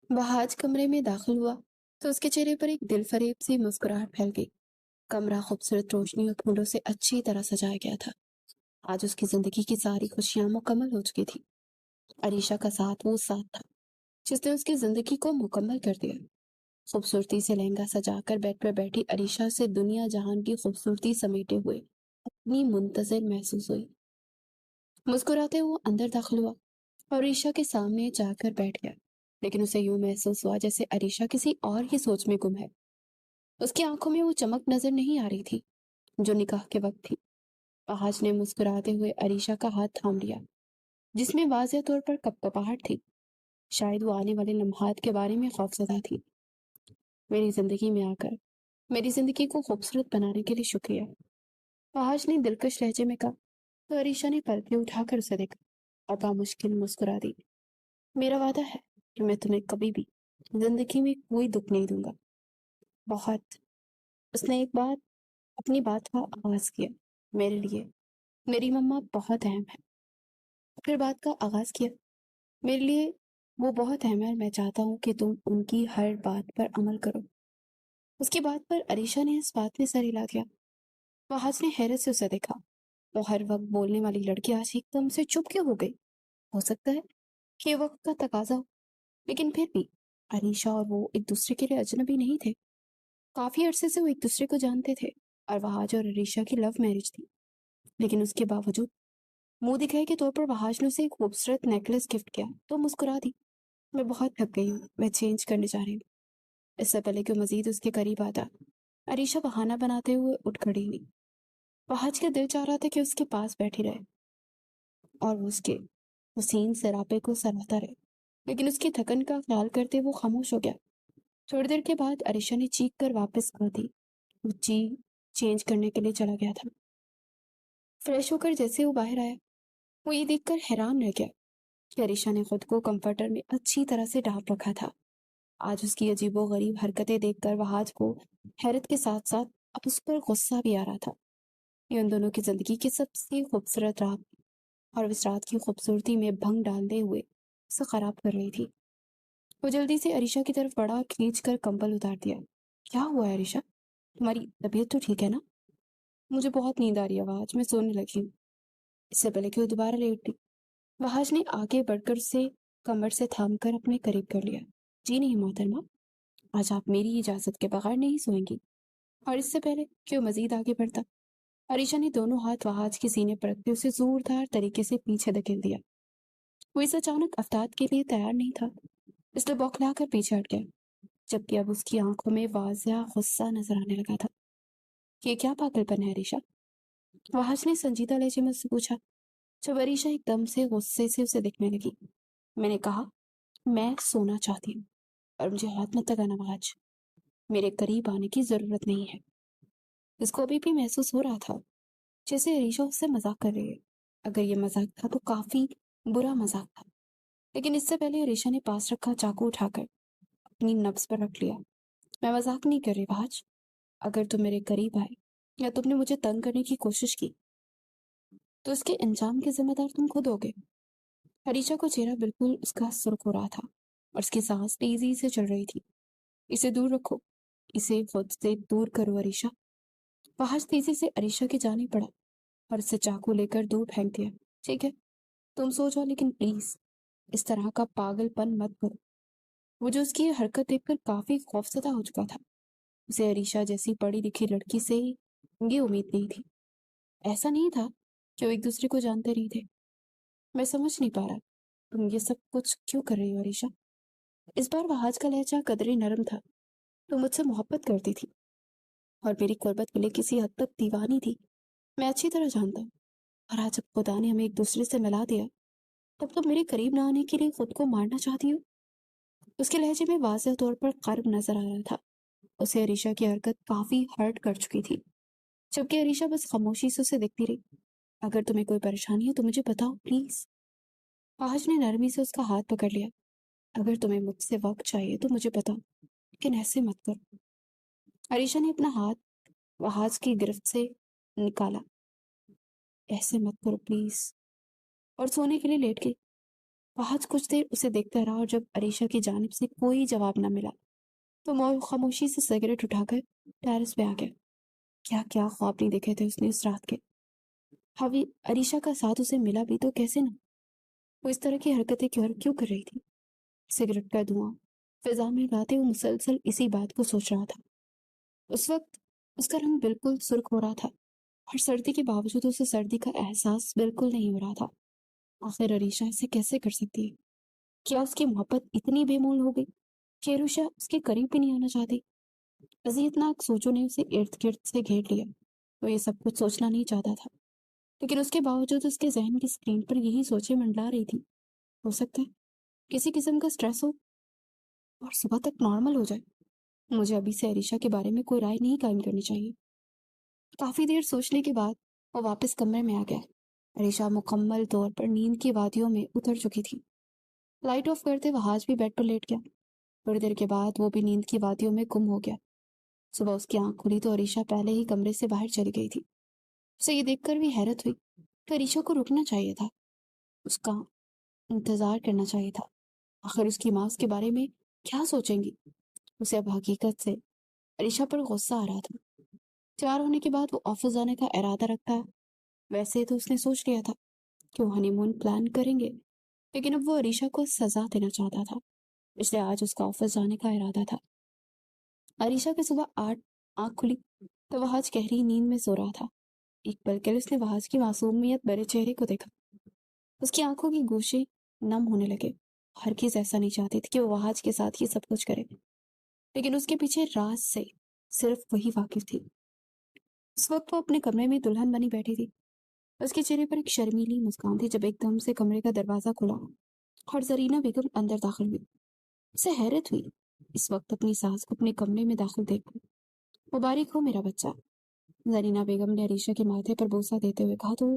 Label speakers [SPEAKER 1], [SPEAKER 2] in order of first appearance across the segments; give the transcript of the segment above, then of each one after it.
[SPEAKER 1] वहाज कमरे में दाखिल हुआ तो उसके चेहरे पर एक दिलफरेब सी मुस्कुराहट फैल गई। कमरा खूबसूरत रोशनी और फूलों से अच्छी तरह सजाया गया था। आज उसकी जिंदगी की सारी खुशियां मुकम्मल हो चुकी थी। अरीशा का साथ वो साथ था जिसने उसकी जिंदगी को मुकम्मल कर दिया। खूबसूरती से लहंगा सजाकर बेड पर बैठी अरीशा से दुनिया जहान की खूबसूरती समेटे हुए अपनी मुंतजिर महसूस हुई। मुस्कुराते हुए अंदर दाखिल हुआ और अरीशा के सामने जाकर बैठ गया। लेकिन उसे यूं महसूस हुआ जैसे अरीशा किसी और ही सोच में गुम है। उसकी आंखों में वो चमक नजर नहीं आ रही थी जो निकाह के वक्त थी। फहाज ने मुस्कुराते हुए अरीशा का हाथ थाम लिया जिसमें वाज़ेह तौर पर कपकपाहट थी। शायद वो आने वाले लम्हात के बारे में खौफजदा थी। मेरी जिंदगी में आकर मेरी जिंदगी को खूबसूरत बनाने के लिए शुक्रिया, फहाज ने दिलकश लहजे में कहा। तो अरीशा ने पर्दे उठाकर उसे देखा और बामुश्किल मुस्कुरा दी। मेरा वादा है कि मैं तुम्हें कभी भी जिंदगी में कोई दुख नहीं दूंगा। बहुत। उसने एक बार अपनी बात का आगाज किया। मेरे लिए मेरी मम्मा बहुत अहम है। फिर बात का आगाज किया। मेरे लिए वो बहुत अहम है और मैं चाहता हूँ कि तुम उनकी हर बात पर अमल करो। उसकी बात पर अरीशा ने इस बात में सर हिला दिया। फहाज ने हैरत से उसे देखा। वो हर वक्त बोलने वाली लड़की आज एकदम से चुप क्यों हो गई? हो सकता है कि वक्त का तकाजा हो, लेकिन फिर भी अनीशा और वो एक दूसरे के लिए अजनबी नहीं थे। काफी अरसे से वो एक दूसरे को जानते थे और वहाज और अरीशा की लव मैरिज थी। लेकिन उसके बावजूद मुंह दिखाई के तौर पर वहाज ने उसे एक खूबसूरत नेकलेस गिफ्ट किया तो मुस्कुरा दी। मैं बहुत थक गई हूँ, मैं चेंज करने जा रही हूँ। इससे पहले कि वो मजीद उसके करीब आता, अरीशा बहाना बनाते हुए उठ खड़ी हुई। वहाज का दिल चाह रहा था कि उसके पास बैठी रहे और वो उसके हसीन सरापे को सराहता रहे, लेकिन उसकी थकन का ख्याल करते वो खामोश हो गया। थोड़ी देर के बाद अरीशा ने चीख कर वापस कहा दी। वो चेंज करने के लिए चला गया था। फ्रेश होकर जैसे वो बाहर आया, वो ये देखकर हैरान रह गया कि अरीशा ने खुद को कंफर्टर में अच्छी तरह से ढांप रखा था। आज उसकी अजीबो गरीब हरकतें देखकर वहाज को हैरत के साथ साथ अब उस पर गुस्सा भी आ रहा था। ये उन दोनों की जिंदगी की सबसे खूबसूरत रात और इस रात की खूबसूरती में भंग डालते हुए उसे खराब कर रही थी। वो जल्दी से अरीशा की तरफ बढ़ा और खींच कर कंबल उतार दिया। क्या हुआ है अरीशा? तुम्हारी तबीयत तो ठीक है ना? मुझे बहुत नींद आ रही है वहाज, मैं सोने लगी हूँ। इससे पहले कि वो दोबारा लेट गई, वहाज ने आगे बढ़कर उसे कमर से थाम कर अपने करीब कर लिया। जी नहीं मोहतरमा, आज आप मेरी इजाजत के बगैर नहीं सोएंगी। और इससे पहले कि वो मजीद आगे बढ़ता, अरीशा ने दोनों हाथ वहाज के सीने पर रखते उसे जोरदार तरीके से पीछे धकेल दिया। वो इस अचानक अफताब के लिए तैयार नहीं था, इसलिए बौखलाकर पीछे हट गया, जबकि अब उसकी आंखों में वाज़िया गुस्सा नजर आने लगा था। ये क्या पागलपन है अरीशा? वहाज ने संजीदा लहजे में उससे पूछा, जब अरीशा एकदम से गुस्से से उसे देखने लगी। मैंने कहा, मैं सोना चाहती हूँ और मुझे हाथ मत लगाना वहाज। मेरे करीब आने की जरूरत नहीं है। इसको अभी भी महसूस हो रहा था जैसे अरीशा उससे मजाक कर रही है। अगर ये मजाक था तो काफी बुरा मजाक था। लेकिन इससे पहले अरीशा ने पास रखा चाकू उठाकर अपनी नब्ज पर रख लिया। मैं मजाक नहीं कर रही वहाज। अगर तुम मेरे करीब आए या तुमने मुझे तंग करने की कोशिश की तो इसके अंजाम के जिम्मेदार तुम खुद होगे। अरीशा को चेहरा बिल्कुल उसका सुर्ख हो रहा था और उसकी सांस तेजी से चल रही थी। इसे दूर रखो, इसे खुद से दूर करो अरीशा। वहाज तेजी से अरीशा की जाने पड़ा और उसे चाकू लेकर दूर फेंक दिया। ठीक है, तुम सो जाओ, लेकिन प्लीज इस तरह का पागलपन मत करो। वो जो उसकी ये हरकत देखकर काफी खौफजदा हो चुका था। उसे अरीशा जैसी पढ़ी लिखी लड़की से ये उम्मीद नहीं थी। ऐसा नहीं था कि वो एक दूसरे को जानते नहीं थे। मैं समझ नहीं पा रहा तुम ये सब कुछ क्यों कर रही हो अरीशा। इस बार वहाज का लहजा कदरे नरम था। तुम मुझसे मोहब्बत करती थी और मेरी कुर्बत के लिए किसी हद तक दीवानी थी, मैं अच्छी तरह जानता हूँ। और आज जब खुदा ने हमें एक दूसरे से मिला दिया, तब तुम मेरे करीब ना आने के लिए खुद को मारना चाहती हो। उसके लहजे में वाज़ेह तौर पर कर्ब नजर आ रहा था। उसे अरीशा की हरकत काफी हर्ट कर चुकी थी, जबकि अरीशा बस खामोशी से उसे देखती रही। अगर तुम्हें कोई परेशानी है तो मुझे बताओ प्लीज। फहाज ने नरमी से उसका हाथ पकड़ लिया। अगर तुम्हें मुझसे वक्त चाहिए तो मुझे बताओ, लेकिन ऐसे मत करो। अरीशा ने अपना हाथ वहाज की गिरफ्त से निकाला। ऐसे मत करो प्लीज, और सोने के लिए लेट गई। फहाद कुछ देर उसे देखता रहा और जब अरीशा की जानिब से कोई जवाब न मिला तो खामोशी से सिगरेट उठाकर टेरेस पे आ गया। क्या क्या ख्वाब नहीं देखे थे उसने उस रात के। हावी अरीशा का साथ उसे मिला भी तो कैसे ना। वो इस तरह की हरकतें क्यों कर रही थी। सिगरेट का धुआं फिजा में उड़ाते हुए मुसलसल इसी बात को सोच रहा था। उस वक्त उसका रंग बिल्कुल सुर्ख हो रहा था और सर्दी के बावजूद उसे सर्दी का एहसास बिल्कुल नहीं हो रहा था। आखिर अरीशा ऐसे कैसे कर सकती है। क्या उसकी मोहब्बत इतनी बेमोल हो गई कि अरीशा उसके करीब भी नहीं आना चाहती। अजीतनाक सोचों ने उसे इर्द गिर्द से घेर लिया। वो ये सब कुछ सोचना नहीं चाहता था, लेकिन उसके बावजूद उसके जहन की स्क्रीन पर यही सोचें मंडला रही थी। हो सकता है किसी किस्म का स्ट्रेस हो और सुबह तक नॉर्मल हो जाए। मुझे अभी से अरीशा के बारे में कोई राय नहीं कायम करनी चाहिए। काफी देर सोचने के बाद वो वापस कमरे में आ गया। अरीशा मुकम्मल तौर पर नींद की वादियों में उतर चुकी थी। लाइट ऑफ करते वह आज भी बेड पर लेट गया। थोड़ी देर के बाद वो भी नींद की वादियों में गुम हो गया। सुबह उसकी आंख खुली तो अरीशा पहले ही कमरे से बाहर चली गई थी। उसे ये देखकर भी हैरत हुई कि अरीशा को रुकना चाहिए था, उसका इंतजार करना चाहिए था। आखिर उसकी माँ उसके बारे में क्या सोचेंगी। उसे अब हकीकत से अरीशा पर गुस्सा आ रहा था। तैयार होने के बाद वो ऑफिस जाने का इरादा रखता। वैसे तो उसने सोच लिया था कि वो हनीमून प्लान करेंगे, लेकिन अब वो अरीशा को सजा देना चाहता था, इसलिए आज उसका ऑफिस जाने का इरादा था। अरीशा की सुबह 8 आंख खुली तो वह आज गहरी नींद में सो रहा था। एक पल के लिए उसने वहाज की मासूमियत भरे चेहरे को देखा। उसकी आंखों की गोशे नम होने लगे। हरगिज ऐसा नहीं चाहती थी कि वो वहाज के साथ ही सब कुछ करे, लेकिन उसके पीछे राज से सिर्फ वही वाकिफ थी। उस वक्त वो अपने कमरे में दुल्हन बनी बैठी थी। उसके चेहरे पर एक शर्मीली मुस्कान थी जब एकदम से कमरे का दरवाजा खुला और जरीना बेगम अंदर दाखिल हुई। उसे हैरत हुई इस वक्त अपनी सास को अपने कमरे में दाखिल देखकर। मुबारक हो मेरा बच्चा। जरीना बेगम ने अरीशा के माथे पर बोसा देते हुए कहा तो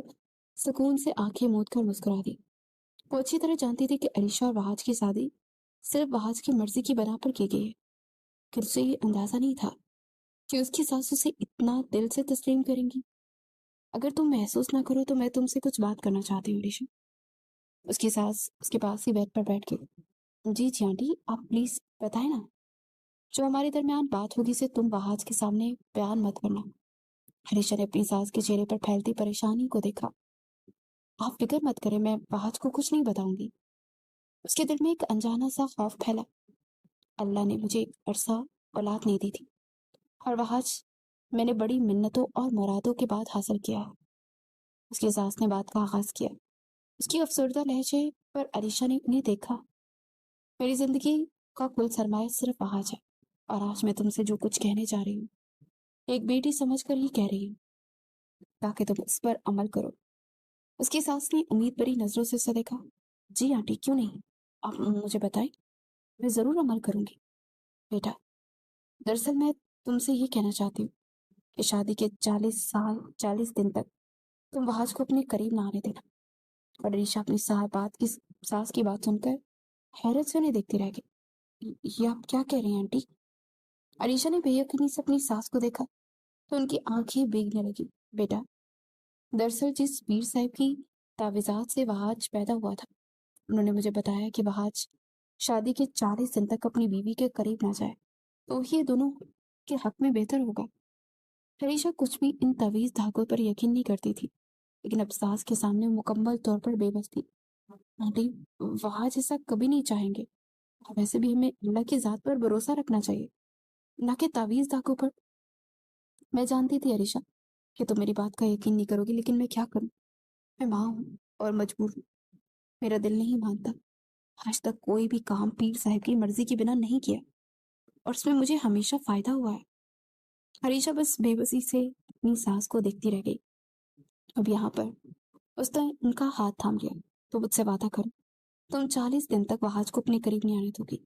[SPEAKER 1] सुकून से आंखें मूंद कर मुस्कुरा दी। वो अच्छी तरह जानती थी कि अरीशा और वहाज की शादी सिर्फ वहाज की मर्जी की बना पर की गई है, लेकिन उसे ये अंदाजा नहीं था कि उसकी सास उसे इतना दिल से तस्लीम करेंगी। अगर तुम महसूस ना करो तो मैं तुमसे कुछ बात करना चाहती हूँ अरीशा। उसकी सास उसके पास ही बेड पर बैठ गई। जी जी आंटी, आप प्लीज बताए ना। जो हमारे दरमियान बात होगी से तुम वहाज के सामने बयान मत करना। अरीशा ने अपनी सास के चेहरे पर फैलती परेशानी को देखा। आप फिक्र मत करें, मैं वहाज को कुछ नहीं बताऊंगी। उसके दिल में एक अनजाना सा खौफ फैला। अल्लाह ने मुझे अरसा औलाद नहीं दी थी और वहाज मैंने बड़ी मिन्नतों और मुरादों के बाद हासिल किया है। उसकी सास ने बात का आगाज किया। उसकी अफसरदा लहजे पर अरीशा ने उन्हें देखा। मेरी जिंदगी का कुल सरमाया सिर्फ वहाज है और आज मैं तुमसे जो कुछ कहने जा रही हूँ एक बेटी समझ कर ही कह रही हूँ, ताकि तुम इस पर अमल करो। उसकी सास ने उम्मीद भरी नजरों से उसे देखा। जी आंटी, क्यों नहीं, आप मुझे बताएं, मैं जरूर अमल करूंगी। बेटा, दरअसल मैं तुमसे ये कहना चाहती हूँ कि शादी के 40 दिन तक तुम वहाज को अपने करीब ना आने देना। और ऋषा अपनी सास की बात सुनकर हैरत से उन्हें देखती रह गई। ये आप क्या कह रही हैं आंटी। अरीशा ने बेयकीनी से अपनी सास को देखा तो उनकी आंखें भीगने लगी। बेटा, दरअसल जिस पीर साहब की तावीज़ात से वहाज पैदा हुआ था, उन्होंने मुझे बताया कि वहाज शादी के 40 दिन तक अपनी बीवी के करीब ना जाए तो ये दोनों के हक में बेहतर होगा। हरीशा कुछ भी इन तवीज धागों पर यकीन नहीं करती थी, लेकिन अब सास के सामने मुकम्मल तौर पर बेबस थी। आंटी, वहाज ऐसा कभी नहीं चाहेंगे। वैसे भी हमें अल्लाह की जात पर भरोसा रखना चाहिए, ना कि तावीज धागों पर। मैं जानती थी अरीशा कि तुम मेरी बात का यकीन नहीं करोगी, लेकिन मैं क्या करूं। मैं माँ हूँ और मजबूर हूँ। मेरा दिल नहीं मानता। आज तक कोई भी काम पीर साहब की मर्जी के बिना नहीं किया और उसमें मुझे हमेशा फायदा हुआ है। अरीशा बस बेबसी से अपनी सास को देखती रह गई। अब यहाँ पर उसने उनका हाथ थाम लिया। तो मुझसे वादा करो, तुम 40 दिन तक वहाज को अपने करीब नहीं आने दोगी,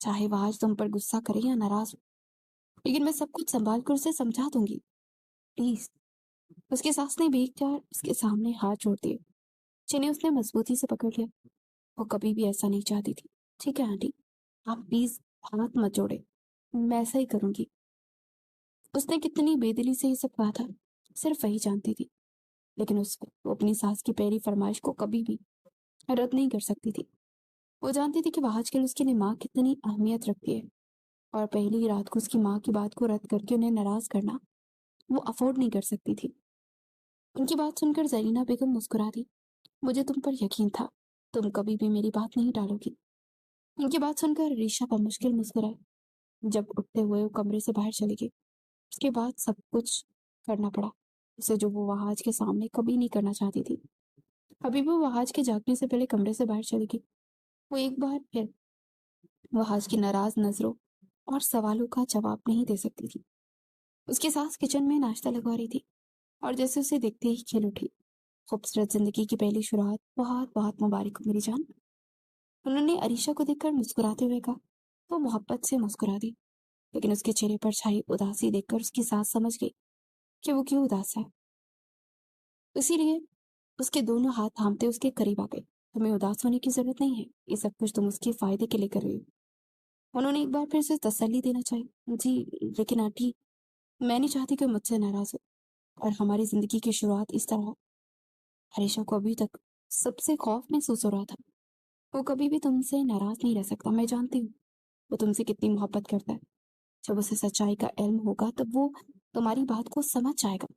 [SPEAKER 1] चाहे वहाज तुम पर गुस्सा करे या नाराज हो। लेकिन मैं सब कुछ संभाल कर उसे समझा दूंगी, प्लीज। उसकी सास ने भीख कर उसके सामने हाथ जोड़ दिए, जिन्हें उसने मजबूती से पकड़ लिया। वो कभी भी ऐसा नहीं चाहती थी। ठीक है आंटी, आप प्लीज हाथ मत जोड़े, मैं ऐसा ही करूंगी। उसने कितनी बेदिली से ये सब कहा था सिर्फ वही जानती थी, लेकिन वो अपनी सास की पहली फरमाइश को कभी भी रद्द नहीं कर सकती थी। وہ جانتی تھی کہ وہ آج کل اس کے لیے ماں کتنی اہمیت رکھتی ہے، اور پہلی رات کو اس کی ماں کی بات کو رد کر کے انہیں ناراض کرنا وہ افورڈ نہیں کر سکتی تھی۔ ان کی بات سن کر زرینہ بیگم مسکرا دی۔ مجھے تم پر یقین تھا، تم کبھی بھی میری بات نہیں ٹالو گی۔ ان کی بات سن کر ریشا پر مشکل مسکرائے۔ جب اٹھتے ہوئے وہ کمرے سے باہر چلے گئی، اس کے بعد سب کچھ کرنا پڑا اسے جو وہ وہاج کے سامنے کبھی نہیں کرنا چاہتی تھی۔ ابھی بھی وہ وہاج کے جاگنے سے پہلے کمرے سے باہر چلے گی۔ وہ ایک بار پھر وہاج کی ناراض نظروں اور سوالوں کا جواب نہیں دے سکتی تھی۔ اس کی ساس کچن میں ناشتہ لگوا رہی تھی اور جیسے اسے دیکھتے ہی کھل اٹھی۔ خوبصورت زندگی کی پہلی شروعات بہت بہت مبارک ہو میری جان۔ انہوں نے عریشہ کو دیکھ کر مسکراتے ہوئے کہا۔ وہ محبت سے مسکرا دی، لیکن اس کے چہرے پر چھائی اداسی دیکھ کر اس کی ساس سمجھ گئی کہ وہ کیوں اداس ہے۔ اسی لیے اس کے دونوں ہاتھ تھامتے اس کے قریب آ گئے۔ تمہیں اداس ہونے کی ضرورت نہیں ہے، یہ سب کچھ تم اس کے فائدے کے لیے کر رہی ہو۔ انہوں نے ایک بار پھر اسے تسلی دینا چاہی۔ جی لیکن آنٹی، میں نہیں چاہتی کہ مجھ سے ناراض ہو اور ہماری زندگی کی شروعات اس طرح ہو۔ عریشہ کو ابھی تک سب سے خوف محسوس ہو رہا تھا۔ وہ کبھی بھی تم سے ناراض نہیں رہ سکتا، میں جانتی ہوں وہ تم سے کتنی محبت کرتا ہے۔ جب اسے سچائی کا علم ہوگا تب وہ تمہاری بات کو سمجھ جائے گا،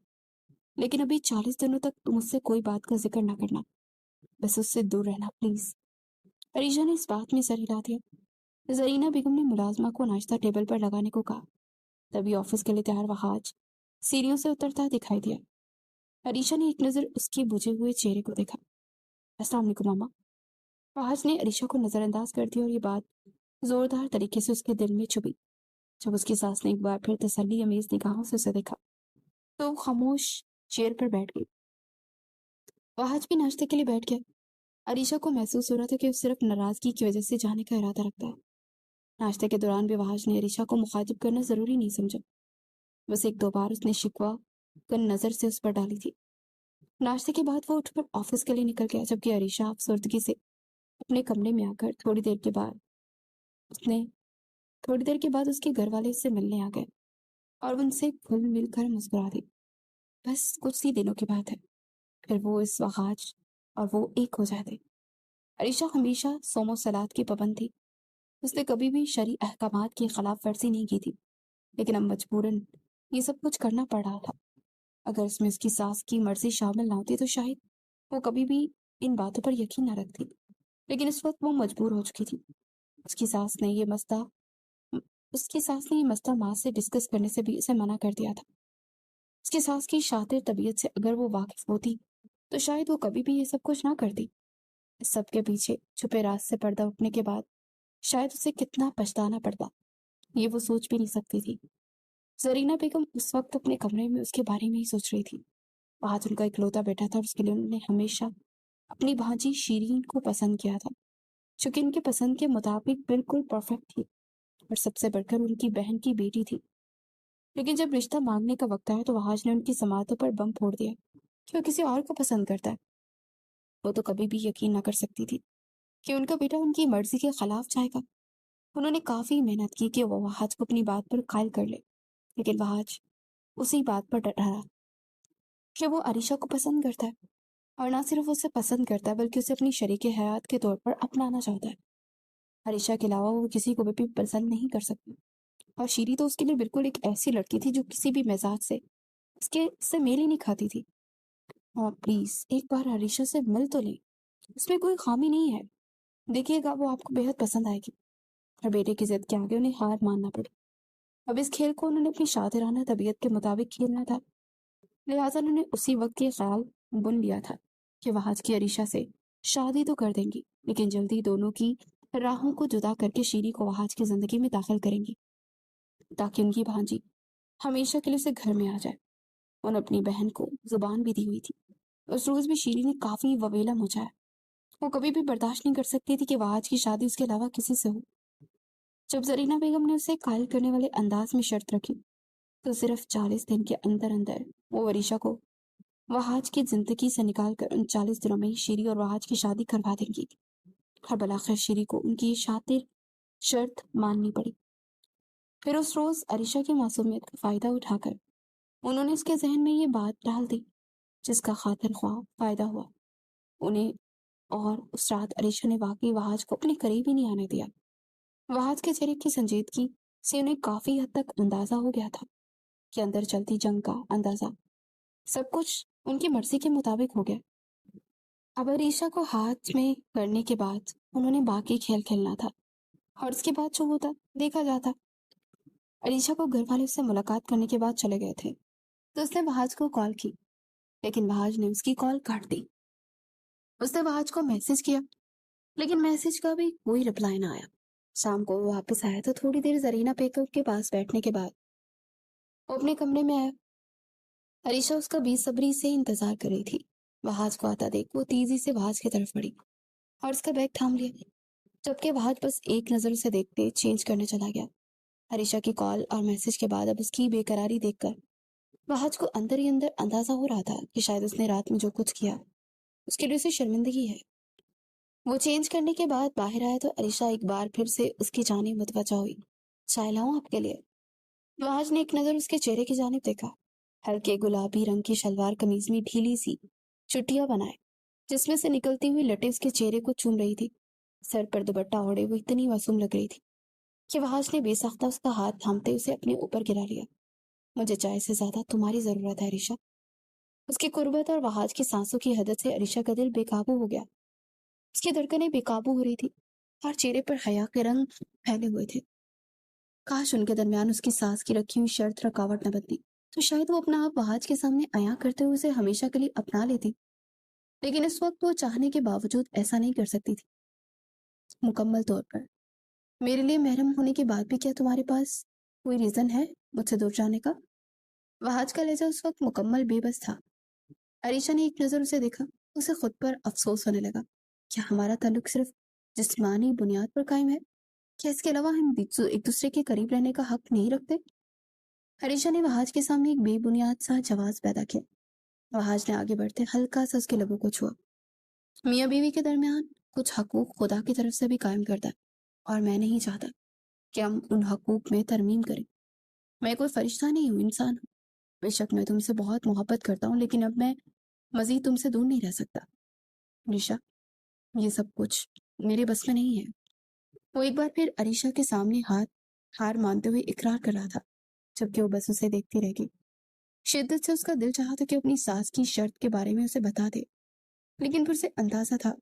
[SPEAKER 1] لیکن ابھی 40 دنوں تک تم اس سے کوئی بات کا ذکر نہ کرنا، بس اس سے دور رہنا پلیز۔ عریشہ نے اس بات میں سر ہلا دیا۔ زرینہ بیگم نے ملازمہ کو ناشتہ ٹیبل پر لگانے کو کہا۔ تبھی آفس کے لیے تیار وہاج سیڑھیوں سے اترتا دکھائی دیا۔ عریشہ نے ایک نظر اس کے بجھے ہوئے چہرے کو دیکھا۔ السلام علیکم ماما۔ وہاج نے عریشہ کو نظر انداز کر دیا اور یہ بات زوردار طریقے سے اس کے دل میں چبھی۔ جب اس کی ساس نے ایک بار پھر تسلی امیز نگاہوں سے اسے دیکھا تو وہ خاموش چیئر پر بیٹھ گئی۔ وہاج بھی ناشتے کے لیے بیٹھ گیا۔ عریشہ کو محسوس ہو رہا تھا کہ وہ صرف ناراضگی کی وجہ سے جانے کا ارادہ رکھتا ہے۔ ناشتے کے دوران بھی وہاج نے عریشہ کو مخاطب کرنا ضروری نہیں سمجھا، بس ایک دو بار اس نے شکوہ کن نظر سے اس پر ڈالی تھی۔ ناشتے کے بعد وہ اٹھ کر آفس کے لیے نکل گیا، جبکہ عریشہ افسردگی سے اپنے کمرے میں آ کر تھوڑی دیر کے بعد اس کے گھر والے اس سے ملنے آ گئے اور ان سے گھل مل کر مسکرا دی۔ بس کچھ ہی دنوں کی بات ہے، پھر وہ اس وہاج اور وہ ایک ہو جاتے۔ عریشہ ہمیشہ صوم و صلات کی پابند تھی۔ اس نے کبھی بھی شرعی احکامات کی خلاف ورزی نہیں کی تھی، لیکن اب مجبوراً یہ سب کچھ کرنا پڑ رہا تھا۔ اگر اس میں اس کی ساس کی مرضی شامل نہ ہوتی تو شاید وہ کبھی بھی ان باتوں پر یقین نہ رکھتی، لیکن اس وقت وہ مجبور ہو چکی تھی۔ اس کی ساس نے یہ مسئلہ ماں سے ڈسکس کرنے سے بھی اسے منع کر دیا تھا۔ اس کی ساس کی شاطر طبیعت سے اگر وہ واقف ہوتی تو شاید وہ کبھی بھی یہ سب کچھ نہ کرتی۔ اس سب کے پیچھے چھپے راز سے پردہ اٹھنے کے بعد شاید اسے کتنا پچھتانا پڑتا، یہ وہ سوچ بھی نہیں سکتی تھی۔ زرینہ بیگم اس وقت اپنے کمرے میں اس کے بارے میں ہی سوچ رہی تھی۔ آج ان کا اکلوتا بیٹا تھا اور اس کے لیے انہوں نے ہمیشہ اپنی بھانجی شیرین کو پسند کیا تھا، جو کہ ان کے پسند کے مطابق بالکل پرفیکٹ تھی اور سب سے بڑھ کر ان کی بہن کی بیٹی تھی۔ لیکن جب رشتہ مانگنے کا وقت آیا تو وہاج نے ان کی سماعتوں پر بم پھوڑ دیا کہ وہ کسی اور کو پسند کرتا ہے۔ وہ تو کبھی بھی یقین نہ کر سکتی تھی کہ ان کا بیٹا ان کی مرضی کے خلاف جائے گا۔ انہوں نے کافی محنت کی کہ وہ وہاج کو اپنی بات پر قائل کر لے، لیکن وہاج اسی بات پر ڈٹا رہا کہ وہ عریشہ کو پسند کرتا ہے، اور نہ صرف اسے پسند کرتا ہے بلکہ اسے اپنی شریک حیات کے طور پر اپنانا چاہتا ہے۔ عریشہ کے علاوہ وہ کسی کو بھی پسند نہیں کر سکتی، اور شیری تو اس کے لیے بالکل ایک ایسی لڑکی تھی جو کسی بھی مزاج سے اس سے میل ہی نہیں کھاتی تھی۔ پلیز ایک بار عریشہ سے مل تو لیں، اس میں کوئی خامی نہیں ہے، دیکھیے گا وہ آپ کو بہت پسند آئے گی۔ اور بیٹے کی ضد کے آگے انہیں ہار ماننا پڑی۔ اب اس کھیل کو انہوں نے اپنی شاطرانہ طبیعت کے مطابق کھیلنا تھا، لہٰذا انہوں نے اسی وقت یہ خیال بن لیا تھا کہ وہاج کی عریشہ سے شادی تو کر دیں گی، لیکن جلدی دونوں کی راہوں کو جدا کر کے شیری کو وہاج کی زندگی میں داخل کریں گی تاکہ ان کی بھانجی ہمیشہ کے لیے اسے گھر میں آ جائے۔ انہوں نے اپنی بہن کو زبان بھی دی ہوئی تھی۔ اس روز بھی شیری نے کافی وویلا مچایا۔ وہ کبھی بھی برداشت نہیں کر سکتی تھی کہ وہاج کی شادی اس کے علاوہ کسی سے ہو۔ جب زرینہ بیگم نے اسے قائل کرنے والے انداز میں شرط رکھی تو صرف 40 دن کے اندر اندر وہ عریشہ کو وہاج کی زندگی سے نکال کر ان 40 دنوں میں ہی شیری اور وہاج کی شادی کروا دیں گی۔ اور بالآخر شیری کو ان کی یہ شاطر شرط ماننی پڑی۔ پھر اس روز عریشہ کی معصومیت کا فائدہ اٹھا کر انہوں نے اس کے ذہن میں یہ بات ڈال دی جس کا خاطر خواہ فائدہ ہوا۔ انہیں اور اس رات عریشہ نے واقعی وحاج کو اپنے قریب ہی نہیں آنے دیا۔ وحاج کے چہرے کی سنجیدگی سے انہیں کافی حد تک اندازہ ہو گیا تھا کہ اندر چلتی جنگ کا اندازہ سب کچھ ان کی مرضی کے مطابق ہو گیا۔ اب عریشہ کو ہاتھ میں کرنے کے بعد انہوں نے باقی کھیل کھیلنا تھا، اور اس کے بعد جو ہوتا دیکھا جاتا۔ عریشہ کو گھر والے اس سے ملاقات کرنے کے بعد چلے گئے تھے تو اس نے وحاج کو کال کی، لیکن وحاج نے اس کی کال کاٹ دی۔ اس نے وحاج کو میسج کیا، لیکن میسج کا بھی کوئی رپلائی نہ آیا۔ شام کو وہ واپس آیا تو تھوڑی دیر زرینہ پیکر کے پاس بیٹھنے کے بعد وہ اپنے کمرے میں آیا۔ عریشہ اس کا بے صبری سے انتظار کر رہی تھی۔ وحاج کو آتا دیکھ وہ تیزی سے وحاج کی طرف بڑھی اور اس کا بیگ تھام لیا، جبکہ وحاج بس ایک نظر اسے دیکھتے چینج کرنے چلا گیا۔ عریشہ کی کال اور میسج کے بعد اب اس کی بے قراری دیکھ کر وحاج کو اندر ہی اندر اندازہ ہو رہا تھا کہ شاید اس نے رات میں جو کچھ کیا اس کے لیے اسے شرمندگی ہے۔ وہ چینج کرنے کے بعد باہر آیا تو عریشہ ایک بار پھر سے اس کی جانب متوجہ ہوئی۔ چائے لاؤں آپ کے لیے؟ وحاج نے ایک نظر اس کے چہرے کی جانب دیکھا۔ ہلکے گلابی رنگ کی شلوار قمیض میں ڈھیلی سی چٹیاں بنائے جس میں سے نکلتی ہوئی لٹیں اس کے چہرے کو چوم رہی تھی۔ سر پر دوپٹہ اوڑے وہ اتنی معصوم لگ رہی تھی کہ وحاج نے بے ساختہ اس کا ہاتھ تھامتے اسے اپنے اوپر گرا لیا۔ مجھے چائے سے زیادہ تمہاری ضرورت ہے عریشہ۔ اس کی قربت اور وحاج کی سانسوں کی حدت سے عریشہ کا دل بے قابو ہو گیا۔ اس کی دھڑکنیں بے قابو ہو رہی تھی اور چہرے پر حیا کے رنگ پھیلے ہوئے تھے۔ کاش ان کے درمیان اس کی سانس کی رکھی ہوئی شرط رکاوٹ نہ بنتی تو شاید وہ اپنا آپ وحاج کے سامنے عیاں کرتے ہوئے اسے ہمیشہ کے لیے اپنا لیتی، لیکن اس وقت وہ چاہنے کے باوجود ایسا نہیں کر سکتی تھی۔ مکمل طور پر میرے لیے محرم ہونے کے بعد بھی کیا تمہارے پاس کوئی ریزن ہے مجھ سے دور جانے کا؟ وحاج کا لہجہ اس وقت مکمل بے بس تھا۔ عریشہ نے ایک نظر اسے دیکھا، اسے خود پر افسوس ہونے لگا۔ کیا ہمارا تعلق صرف جسمانی بنیاد پر قائم ہے؟ کیا اس کے علاوہ ہم ایک دوسرے کے قریب رہنے کا حق نہیں رکھتے؟ عریشہ نے وحاج کے سامنے ایک بے بنیاد سا جواز پیدا کیا۔ وحاج نے آگے بڑھتے ہلکا سا اس کے لبوں کو چھوا۔ میاں بیوی کے درمیان کچھ حقوق خدا کی طرف سے بھی قائم کرتا ہے، اور میں نہیں چاہتا کہ ہم ان حقوق میں ترمیم کریں۔ میں کوئی فرشتہ نہیں ہوں، انسان ہوں۔ بے شک میں تم سے بہت محبت کرتا ہوں، لیکن اب میں مزید تم سے دور نہیں رہ سکتا عریشہ۔ یہ سب کچھ میرے بس میں نہیں ہے۔ وہ ایک بار پھر عریشہ کے سامنے ہار مانتے ہوئے اقرار کر رہا تھا، جبکہ وہ بس اسے دیکھتی رہ گئی۔ شدت سے اس کا دل چاہا تھا کہ اپنی ساس کی شرط کے بارے میں اسے بتا دے، لیکن پھر اسے اندازہ تھا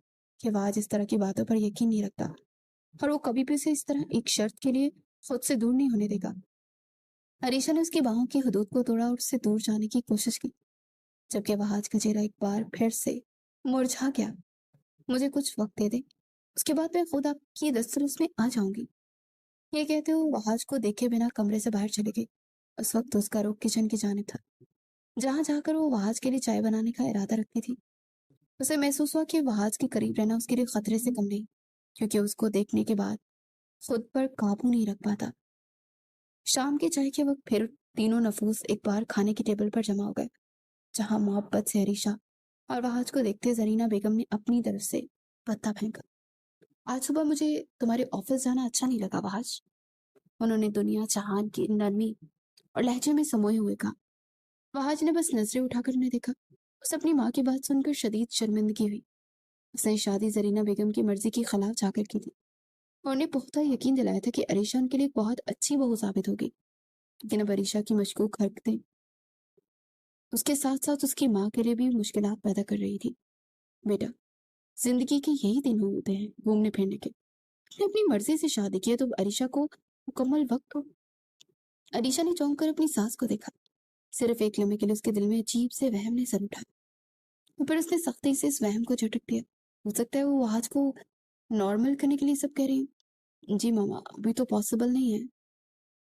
[SPEAKER 1] کہ وہ آج اس طرح کی باتوں پر یقین نہیں رکھتا اور وہ کبھی بھی اسے اس طرح ایک شرط کے لیے خود سے دور نہیں ہونے دے گا۔ عریشہ نے اس کی باہوں کی حدود کو توڑا اور اس سے دور جانے کی کوشش کی، جبکہ وحاج کا چہرہ ایک بار پھر سے مرجھا گیا۔ مجھے کچھ وقت دے دے، اس کے بعد میں خود آپ کی دسترس میں آ جاؤں گی۔ یہ کہتے ہوئے وحاج کو دیکھے بنا کمرے سے باہر چلے گئے۔ اس وقت اس کا رخ کچن کی جانب تھا، جہاں جا کر وہ وحاج کے لیے چائے بنانے کا ارادہ رکھتی تھی۔ اسے محسوس ہوا کہ وحاج کے قریب رہنا اس کے لیے خطرے سے کم نہیں، کیونکہ اس کو دیکھنے کے بعد خود پر قابو نہیں رکھ پاتا۔ شام کے چائے کے وقت پھر تینوں نفوس ایک بار کھانے کی ٹیبل پر جمع ہو گئے، جہاں محبت سے عریشہ اور وحاج کو دیکھتے زرینہ بیگم نے اپنی طرف سے پتا پھینکا۔ آج صبح مجھے تمہارے آفس جانا اچھا نہیں لگا وحاج، انہوں نے دنیا جہان کی نرمی اور لہجے میں سموئے ہوئے کہا۔ وحاج نے بس نظریں اٹھا کر انہیں دیکھا۔ اسے اپنی ماں کی بات سن کر شدید شرمندگی ہوئی۔ اس نے شادی زرینہ بیگم کی مرضی کی خلاف جا کر کی تھی اور انہیں پختہ یقین دلایا تھا کہ عریشہ ان کے لیے بہت اچھی بہو ثابت ہوگی، لیکن اب عریشہ کی مشکوک حرکتیں اس کے ساتھ ساتھ اس کی ماں کے لیے بھی مشکلات پیدا کر رہی تھی۔ بیٹا، زندگی کے یہی دن ہوتے ہیں گھومنے پھرنے کے۔ اس نے اپنی مرضی سے شادی کی ہے تو عریشہ کو مکمل وقت ہو۔ عریشہ نے چونک کر اپنی ساس کو دیکھا۔ صرف ایک لمحے کے لیے اس کے دل میں عجیب سے وہم نے سر اٹھایا، پھر اس نے سختی سے اس وہم کو جھٹک دیا۔ ہو سکتا ہے وہ آج کو نارمل کرنے کے لیے سب کہہ رہی ہوں۔ جی ماما، ابھی تو پاسبل نہیں ہے،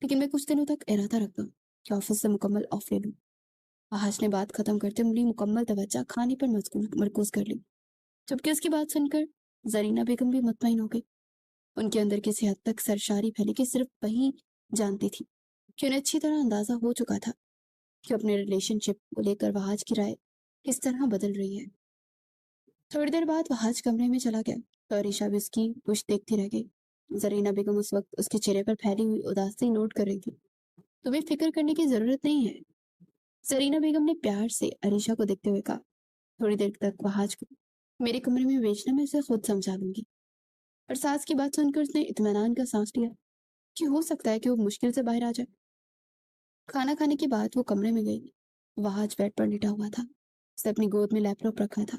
[SPEAKER 1] لیکن میں کچھ دنوں تک ارادہ رکھتا ہوں کہ آفس سے مکمل آف لے لوں۔ وحاج نے بات ختم کرتے اپنی مکمل توجہ کھانے پر مرکوز کر لی، جبکہ اس کی بات سن کر زرینہ بیگم بھی مطمئن ہو گئی۔ ان کے اندر کسی حد تک سرشاری پھیلی کہ صرف وہی جانتی تھی کہ انہیں اچھی طرح اندازہ ہو چکا تھا کہ اپنے ریلیشن شپ کو لے کر وحاج کی رائے کس طرح بدل رہی ہے۔ تھوڑی دیر بعد وحاج کمرے میں چلا گیا تو عریشہ بھی اس کی پشت دیکھتی رہ گئی۔ زرینہ بیگم اس وقت اس کے چہرے پر پھیلی ہوئی اداسی نوٹ کر رہی تھی۔ تمہیں فکر کرنے کی ضرورت نہیں ہے، زرینہ بیگم نے پیار سے عریشہ کو دیکھتے ہوئے کہا۔ تھوڑی دیر تک وحاج کو मेरे कमरे में भेजना मैं इसे खुद समझा दूंगी। और सास की बात सुनकर उसने इत्मीनान का सांस लिया कि हो सकता है कि वो मुश्किल से बाहर आ जाए। खाना खाने के बाद वो कमरे में गई। वहां आज बेड पर लेटा हुआ था। उसने अपनी गोद में लैपटॉप रखा था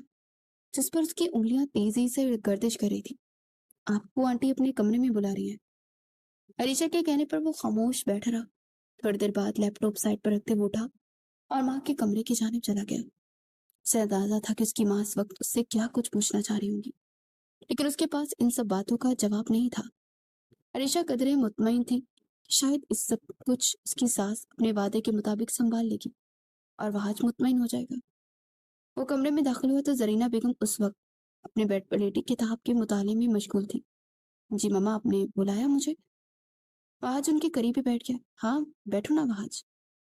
[SPEAKER 1] जिस पर उसकी उंगलियां तेजी से गर्दिश कर रही थी। आपको आंटी अपने कमरे में बुला रही है। अरीशा के कहने पर वो खामोश बैठा रहा। थोड़ी देर बाद लैपटॉप साइड पर रखते वो उठा और माँ के कमरे की जानिब चला गया। उसे अंदाजा था कि उसकी माँ इस वक्त उससे क्या कुछ पूछना चाह रही होंगी, लेकिन उसके पास इन सब बातों का जवाब नहीं था। अरीशा कदरे मुतमईन थी कि शायद इस सब कुछ उसकी सास अपने वादे के मुताबिक संभाल लेगी और वह आज मुतमईन हो जाएगा। वो कमरे में दाखिल हुआ तो जरीना बेगम उस वक्त अपने बेड पर लेटी किताब के मुताले में मशगूल थी। जी मम्मा, आपने बुलाया मुझे? वहाज उनके करीब ही बैठ गया। हाँ बैठो ना वहाज,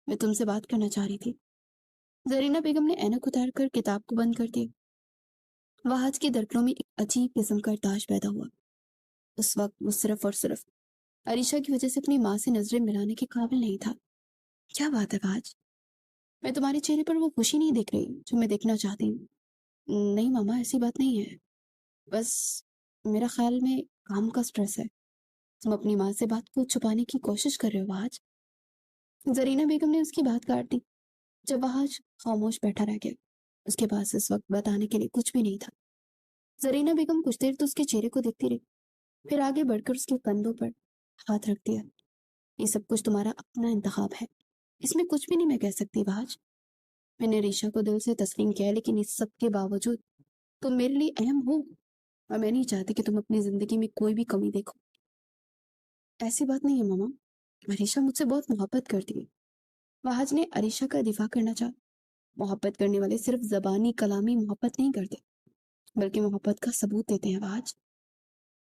[SPEAKER 1] मैं तुमसे बात करना चाह रही थी। जरीना बेगम ने ऐनक उतार कर किताब को बंद कर दिया। वहाज के दरकड़ों में एक अजीब किस्म का ताश पैदा हुआ। उस वक्त वो सिर्फ और सिर्फ अरीशा की वजह से अपनी माँ से नजरें मिलाने के काबिल नहीं था। क्या बात है वहाज? मैं तुम्हारे चेहरे पर वो खुशी नहीं देख रही जो मैं देखना चाहती हूँ। नहीं मामा, ऐसी बात नहीं है। बस मेरा ख्याल में काम का स्ट्रेस है। तुम अपनी माँ से बात को छुपाने की कोशिश कर रहे हो वहाज। जरीना बेगम ने उसकी बात काट दी जब वहाज खामोश बैठा रह गया। उसके पास इस वक्त बताने के लिए कुछ भी नहीं था। जरीना बेगम कुछ देर तो उसके चेहरे को देखती रही, फिर आगे बढ़कर उसके कंधों पर हाथ रख दिया। ये सब कुछ तुम्हारा अपना इंतखाब है, इसमें कुछ भी नहीं मैं कह सकती वहाज। मैंने रीशा को दिल से तस्लीम किया है, लेकिन इस सब के बावजूद तुम मेरे लिए अहम हो और मैं नहीं चाहती कि तुम अपनी जिंदगी में कोई भी कमी देखो। ऐसी बात नहीं है मामा, अरीशा मुझसे बहुत मोहब्बत करती है। वहाज ने अरीशा का दिफा करना चाहा। मोहब्बत करने वाले सिर्फ जबानी कलामी मोहब्बत नहीं करते, बल्कि मोहब्बत का सबूत देते हैं वहाज।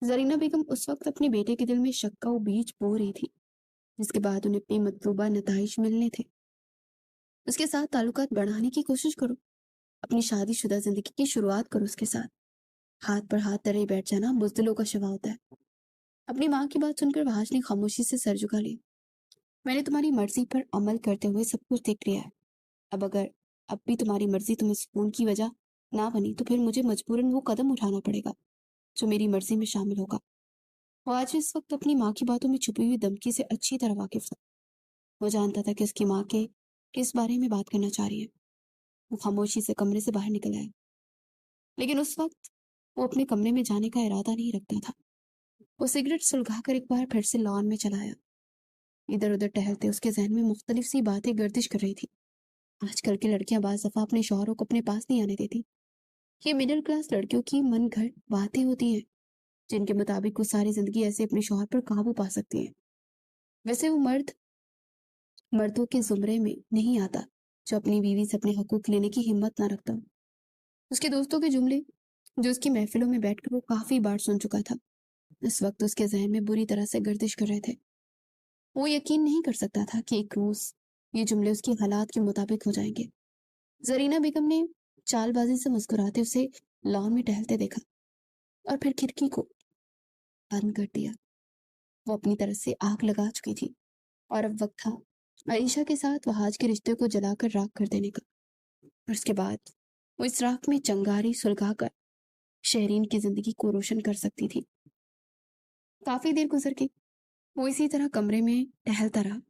[SPEAKER 1] जरीना बेगम उस वक्त अपने बेटे के दिल में शक का वो बीज बो रही थी जिसके बाद उन्हें अपनी मतलूबा नताइज मिलने थे। उसके साथ ताल्लुकात बढ़ाने की कोशिश करो, अपनी शादीशुदा जिंदगी की शुरुआत करो उसके साथ। हाथ पर हाथ धरे बैठ जाना बुजदिलों का शिवा होता है। अपनी माँ की बात सुनकर वहाज ने खामोशी से सर झुका लिया। मैंने तुम्हारी मर्जी पर अमल करते हुए सब कुछ देख लिया है। अब अगर अब भी तुम्हारी मर्जी तुम्हें सुकून की वजह ना बनी तो फिर मुझे मजबूरन वो कदम उठाना पड़ेगा जो मेरी मर्जी में शामिल होगा। वो आज इस वक्त अपनी माँ की बातों में छुपी हुई धमकी से अच्छी तरह वाकिफ था। वो जानता था कि उसकी माँ के किस बारे में बात करना चाह रही है। वो खामोशी से कमरे से बाहर निकल आया, लेकिन उस वक्त वो अपने कमरे में जाने का इरादा नहीं रखता था। वो सिगरेट सुलगाकर एक बार फिर से लॉन में चला आया। इधर उधर टहलते उसके जहन में मुख्तलिफ सी बातें गर्दिश कर रही थी। आजकल की लड़कियां बाज दफा अपने शौहरों को अपने पास नहीं आने देती। ये मिडिल क्लास लड़कियों की मन घर बातें होती हैं जिनके मुताबिक वो सारी जिंदगी ऐसे अपने शौहर पर काबू पा सकती हैं। वैसे वो मर्दों के जुमरे में नहीं आता जो अपनी बीवी से अपने हकूक लेने की हिम्मत ना रखता। उसके दोस्तों के जुमले जो उसकी महफिलों में बैठकर वो काफी बार सुन चुका था, इस वक्त उसके जहन में बुरी तरह से गर्दिश कर रहे थे। वो यकीन नहीं कर सकता था कि एक रोज ये जुमले उसकी हालात के मुताबिक हो जाएंगे। जरीना बेगम ने चालबाजी से मुस्कुराते उसे लॉन में टहलते देखा और फिर खिड़की को बंद कर दिया। वो अपनी तरफ से आग लगा चुकी थी और अब वक्त था आयशा के साथ वहाज के रिश्ते को जलाकर राख कर देने का। और उसके बाद वो इस राख में चंगारी सुलगाकर शहरीन की जिंदगी को रोशन कर सकती थी। काफी देर गुजर गई। वो इसी तरह कमरे में टहलता रहा।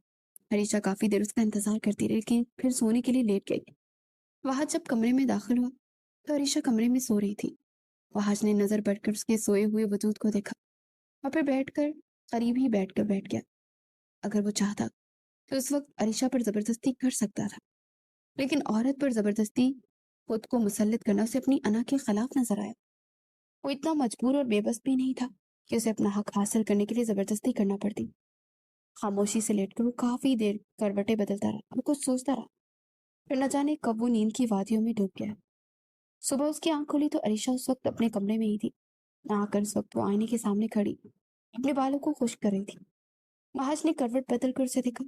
[SPEAKER 1] हरीशा काफी देर उसका इंतजार करती रही, लेकिन फिर सोने के लिए लेट गई। वहाज जब कमरे में दाखिल हुआ तो हरीशा कमरे में सो रही थी। वहाज ने नजर बढ़कर उसके सोए हुए वजूद को देखा और फिर करीब ही बैठ गया। अगर वो चाहता तो उस वक्त अरीशा पर जबरदस्ती कर सकता था, लेकिन औरत पर जबरदस्ती खुद को मुसल्लत करना उसे अपनी अना के खिलाफ नजर आया। वो इतना मजबूर और बेबस भी नहीं था कि उसे अपना हक हासिल करने के लिए जबरदस्ती करना पड़ती। खामोशी से लेटकर वो काफी देर करवटें बदलता रहा और कुछ सोचता रहा। फिर न जाने कब वो नींद की वादियों में डूब गया। सुबह उसकी आंख खुली तो अरीशा उस वक्त अपने कमरे में ही थी। आकर उस वक्त वो आईने के सामने खड़ी अपने बालों को खुश्क कर रही थी। महाज ने करवट बदल कर उसे देखा।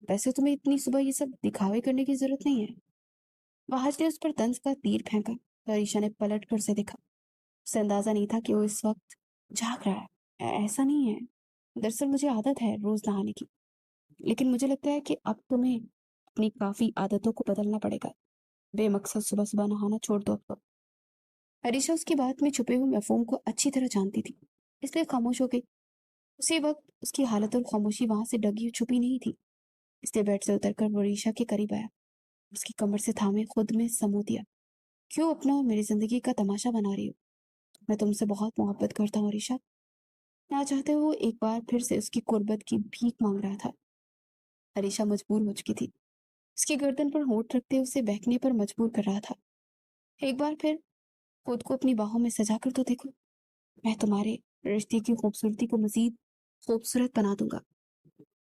[SPEAKER 1] वैसे तुम्हें इतनी सुबह ये सब दिखावे करने की जरूरत नहीं है। महाज ने उस पर तंज का तीर फेंका तो अरीशा ने पलट कर उसे देखा। उसे अंदाजा नहीं था कि वो इस वक्त जाग रहा है। ऐसा नहीं है, दरअसल मुझे आदत है रोज नहाने की, लेकिन मुझे लगता है कि अब तुम्हें अपनी काफी आदतों को बदलना पड़ेगा। बेमकसद सुबह सुबह नहाना छोड़ दो अब तो। अरीशा उसकी बात में छुपे हुए मफहूम को अच्छी तरह जानती थी, इसलिए खामोश हो गई। उसी वक्त उसकी हालत और खामोशी वहां से डगी छुपी नहीं थी, इसलिए बेड से उतरकर वो अरीशा के करीब आया, उसकी कमर से थामे खुद में समो दिया। क्यों अपना मेरी जिंदगी का तमाशा बना रही हो? मैं तुमसे बहुत मोहब्बत करता हूँ अरीशा। ना चाहते हुए एक बार फिर से उसकी कुर्बत की भीख मांग रहा था। अरीशा मजबूर हो चुकी थी, उसकी गर्दन पर होंठ रखते उसे बहकने पर मजबूर कर रहा था। एक बार फिर खुद को अपनी बाहों में सजा कर तो देखो, मैं तुम्हारे रिश्ते की खूबसूरती को मजीद खूबसूरत बना दूंगा।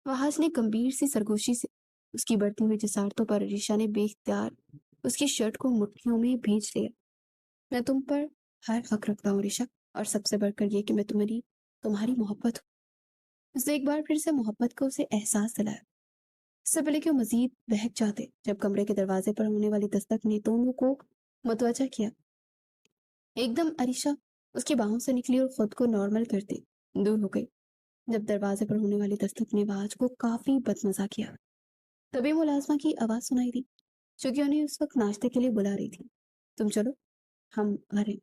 [SPEAKER 1] वहाज ने गंभीर सी सरगोशी से उसकी बढ़ती हुई जसारतों पर अरीशा ने बेख्तियार उसकी शर्ट को मुट्ठियों में भींच लिया। मैं तुम पर हर हक रखता हूँ अरीशा, और सबसे बढ़कर ये कि मैं तुम्हारी तुम्हारी मोहब्बत हूँ। उसने एक बार फिर से मोहब्बत का उसे एहसास दिलाया। इससे पहले कि वो मजीद बहक जाते, जब कमरे के दरवाजे पर होने वाली दस्तक ने दोनों को मुतवज्जा किया। एकदम अरीशा उसकी बाहों से निकली और खुद को नॉर्मल करती दूर हो गई। जब दरवाजे पर होने वाली दस्तक ने आवाज को काफी बदमजा किया, तभी मुलाजमा की आवाज सुनाई दी, जो कि उन्हें उस वक्त नाश्ते के लिए बुला रही थी। तुम चलो, हम आ रहे हैं।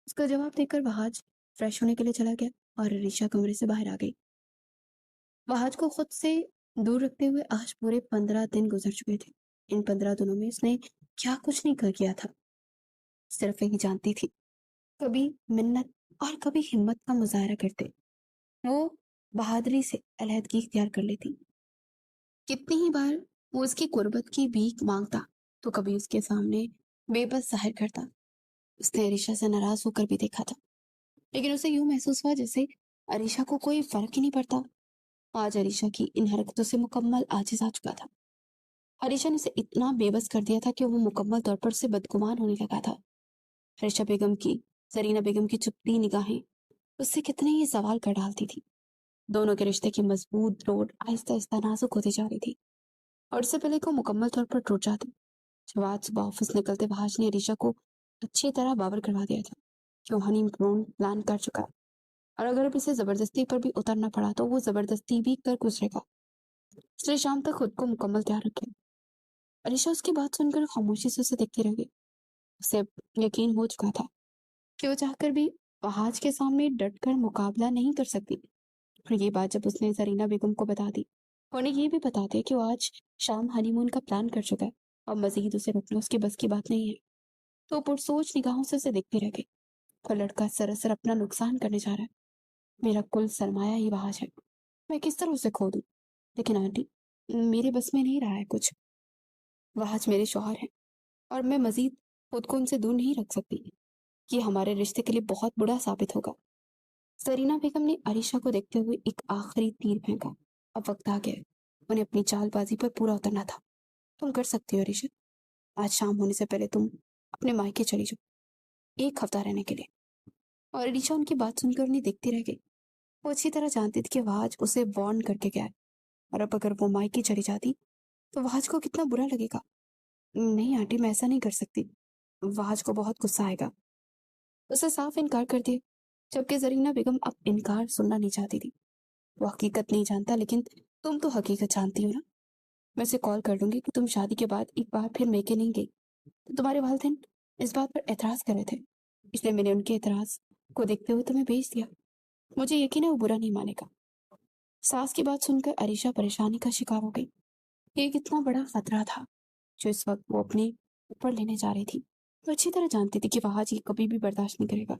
[SPEAKER 1] उसका जवाब देकर वहाज फ्रेश होने के लिए चला गया और अरीशा कमरे से बाहर आ गई। वहाज को खुद से दूर रखते हुए आज पूरे 15 दिन गुजर चुके थे। इन 15 दिनों में उसने क्या कुछ नहीं कर किया था, सिर्फ यही जानती थी, कभी मिन्नत और कभी हिम्मत का मुजाहरा करते वो बहादुरी से अलहदगी इख्तियार कर लेती। कितनी ही बार वो उसकी कुर्बत की भीख मांगता, तो कभी उसके सामने बेबस जाहिर करता। उसने अरीशा से नाराज होकर भी देखा था, लेकिन उसे यूं महसूस हुआ जैसे अरीशा को कोई फर्क ही नहीं पड़ता। आज अरीशा की इन हरकतों से मुकम्मल आजिज आ चुका था। अरीशा ने उसे इतना बेबस कर दिया था कि वो मुकम्मल तौर पर उससे बदगुमान होने लगा था। अरीशा बेगम की जरीना बेगम की चुपती निगाहें उससे कितने ही सवाल कर डालती थी। दोनों के रिश्ते की मजबूत रोड आहिस्ता आहिस्ता नाजुक होती जा रही थी, और इससे पहले को मुकम्मल तौर पर टूट जाती। जब आज सुबह ऑफिस निकलते वहाज ने अरीशा को अच्छी तरह बावर करवा दिया था कि वो हनीमून प्लान कर चुका है, और अगर अब इसे जबरदस्ती पर भी उतरना पड़ा तो वो जबरदस्ती भी कर गुजरेगा, इसलिए शाम तक खुद को मुकम्मल तैयार रखे। अरीशा उसकी बात सुनकर खामोशी से उसे देखती रह गई। उसे यकीन हो चुका था कि वो चाहकर भी वहाज के सामने डटकर मुकाबला नहीं कर सकती। और ये बात जब उसने जरीना बेगम को बता दी, उन्हें ये भी बता दिया कि वो आज शाम हनीमून का प्लान कर चुका है और मजीद उसे रोकना उसके बस की बात नहीं है, तो पुरसोच निगाहों से उसे देखती रह गई। वो लड़का सरासर अपना नुकसान करने जा रहा है। मेरा कुल सरमाया ही वहाज है, मैं किस तरह उसे खो दूं? लेकिन आंटी, मेरे बस में नहीं रहा है कुछ। वहाज मेरे शौहर हैं, और मैं मजीद खुद को उनसे दूर नहीं रख सकती। ये हमारे रिश्ते के लिए बहुत बुरा साबित होगा। जरीना बेगम ने अरीशा को देखते हुए एक आखिरी तीर फेंका। अब वक्त आ गया है, उन्हें अपनी चालबाजी पर पूरा उतरना था। तुम कर सकती हो अरीशा, आज शाम होने से पहले तुम अपने मायके चली जाओ, 1 हफ्ता रहने के लिए। और अरीशा उनकी बात सुनकर उन्हें देखती रह गई। वो अच्छी तरह जानती थी कि वहाज उसे वार्न करके गया है, और अब अगर वो मायके चली जाती तो वहाज को कितना बुरा लगेगा। नहीं आंटी, मैं ऐसा नहीं कर सकती, वहाज को बहुत गुस्सा आएगा। उसे साफ इनकार कर दिया, जबकि जरीना बेगम अब इनकार सुनना नहीं चाहती थी। वो हकीकत नहीं जानता, लेकिन तुम तो हकीकत जानती हो ना। मैं उसे कॉल कर दूंगी कि तुम शादी के बाद एक बार फिर मेके नहीं गई। तो तुम्हारे वालिदैन इस बात पर एतराज कर रहे थे, इसलिए मैंने उनके एतराज को देखते हुए तुम्हें भेज दिया। मुझे यकीन है वो बुरा नहीं मानेगा। सास की बात सुनकर अरीशा परेशानी का शिकार हो गई। ये कितना बड़ा खतरा था जो इस वक्त वो अपने ऊपर लेने जा रही थी। वो अच्छी तरह जानती थी कि वहाज ये कभी भी बर्दाश्त नहीं करेगा,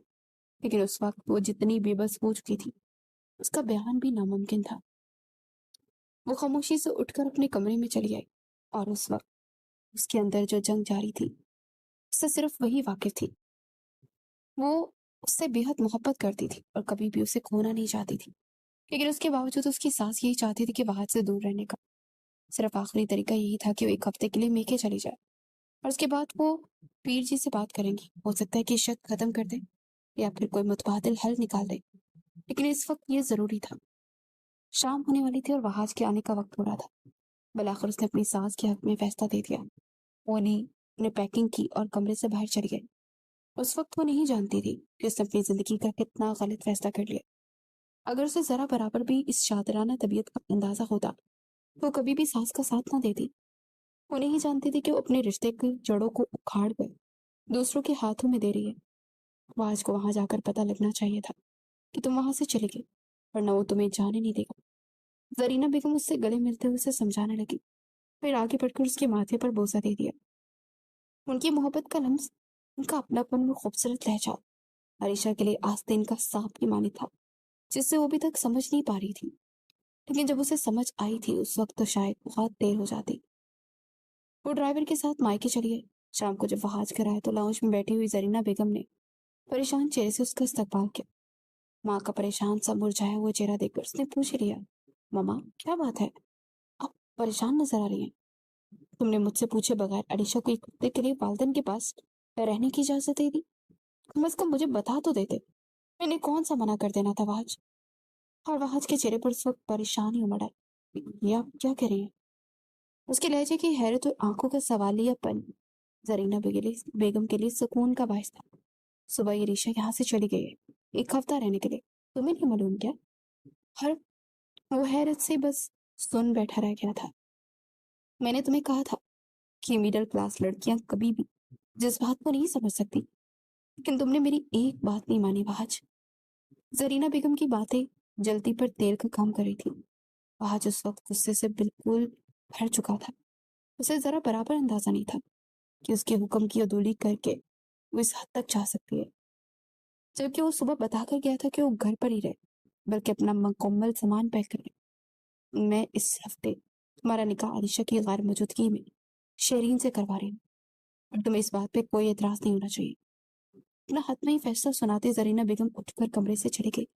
[SPEAKER 1] लेकिन उस वक्त वो जितनी बेबस हो चुकी थी, उसका बयान भी नामुमकिन था। वो खामोशी से उठकर अपने कमरे में चली आई, और उस वक्त उसके अंदर जो जंग जारी थी उससे सिर्फ वही वाकिफ थी। वो उससे बेहद मोहब्बत करती थी और कभी भी उसे खोना नहीं चाहती थी, लेकिन उसके बावजूद उसकी सास यही चाहती थी कि वहाज से दूर रहने का सिर्फ आखिरी तरीका यही था कि वो 1 हफ्ते के लिए मेके चली जाए, और उसके बाद वो पीर जी से बात करेंगी। हो सकता है कि शक खत्म कर दे या फिर कोई मुतबादिल हल निकाल दे, लेकिन इस वक्त ये जरूरी था। शाम होने वाली थी और वहाज के आने का वक्त हो रहा था। बलाखिर उसने अपनी सास के हक में फैसला दे दिया। वो ने पैकिंग की और कमरे से बाहर चली गई। उस वक्त वो नहीं जानती थी कि उसने अपनी जिंदगी का कितना गलत फैसला कर लिया। अगर उसे जरा बराबर भी इस शातिराना तबीयत का अंदाजा होता तो वो कभी भी सास का साथ ना देती। वो नहीं जानती थी कि वो अपने रिश्ते की जड़ों को उखाड़ कर दूसरों के हाथों में दे रही है। वहाज को वहां जाकर पता लगना चाहिए था कि तुम वहां से चले गए, वरना वो तुम्हें जाने नहीं देगा। जरीना बेगम उससे गले मिलते हुए उसे समझाने लगी, फिर आगे बढ़कर उसके माथे पर बोसा दे दिया। उनकी मोहब्बत का लम्स, उनका अपनापन और खूबसूरत लहजा अरीशा के लिए आस्तीन का सांप की मानी था, जिससे वो अभी तक समझ नहीं पा रही थी। लेकिन जब उसे समझ आई थी उस वक्त तो शायद बहुत देर हो जाती। वो ड्राइवर के साथ मायके चली गई। शाम को जब वहाज घर आए तो लाउंज में बैठी हुई जरीना बेगम ने परेशान चेहरे से उसका इस्तकबाल किया। माँ का परेशान सा मुरझाया हुआ चेहरा देखकर उसने पूछ लिया, मम्मा क्या बात है, आप परेशान नजर आ रही हैं। तुमने मुझसे पूछे बगैर अलीशा को एक हफ्ते के लिए वालदन के पास रहने की इजाजत दे दी। कम से कम मुझे बता तो देते, मैंने कौन सा मना कर देना था वहाज। और वहाज के चेहरे पर उस वक्त परेशानी उमड़ आई। ये आप क्या कह रही हैं? उसके लहजे की हैरत और आंखों का सवालियापन जरीना बेगम के लिए सुकून का बायस था। सुबह ये रीशा यहाँ से चली गई है, एक हफ्ता रहने के लिए, तुम्हें नहीं मालूम क्या? हर वो हैरत से बस सुन बैठा रह गया था। मैंने तुम्हें कहा था कि मिडिल क्लास लड़कियां कभी भी जज्बात को नहीं समझ सकती, लेकिन तुमने मेरी एक बात नहीं मानी वहाज। जरीना बेगम की बातें जल्दी पर तेल का काम कर रही थी। वहाज उस वक्त गुस्से से बिल्कुल भर चुका था। उसे जरा बराबर अंदाजा नहीं था कि उसके हुक्म की अदूली करके वो इस हद तक जा सकती है। जबकि वो सुबह बताकर गया था कि वो घर पर ही रहे, बल्कि अपना मुकम्मल सामान पैक कर ले। मैं इस हफ्ते तुम्हारा निकाह आलिशा की गैर मौजूदगी में शेरीन से करवा रही हूँ, और तुम्हें इस बात पे कोई एतराज नहीं होना चाहिए। अपना हतमी फैसला सुनाते जरीना बेगम उठकर कमरे से चली गई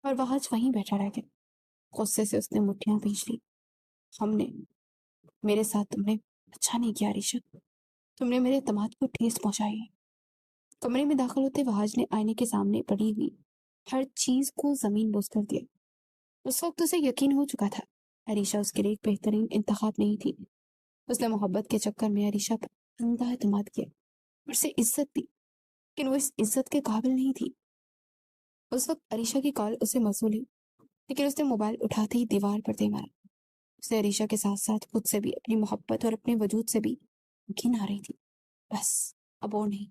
[SPEAKER 1] और वहाज वहीं बैठा रह गया। गुस्से से उसने मुट्ठियां भींच ली। हमने मेरे साथ तुमने अच्छा नहीं किया आलिशा, तुमने मेरे तमाद को ठेस पहुंचाई है। कमरे में दाखिल होते वहाज ने आईने के सामने पड़ी हुई हर चीज को जमीन बोस कर दिया। उस वक्त उसे यकीन हो चुका था अरीशा उसके लिए एक बेहतरीन इंतखाब नहीं थी। उसने मोहब्बत के चक्कर में अरीशा पर अंधा एतमाद किया, उसे इज्जत दी, लेकिन वो इस इज्जत के काबिल नहीं थी। उस वक्त अरीशा की कॉल उसे मौसूल हुई, लेकिन उसने मोबाइल उठाते ही दीवार पर दे मारा। उसे अरीशा के साथ साथ खुद से भी, अपनी मोहब्बत और अपने वजूद से भी घिन आ रही थी। बस अब और नहीं,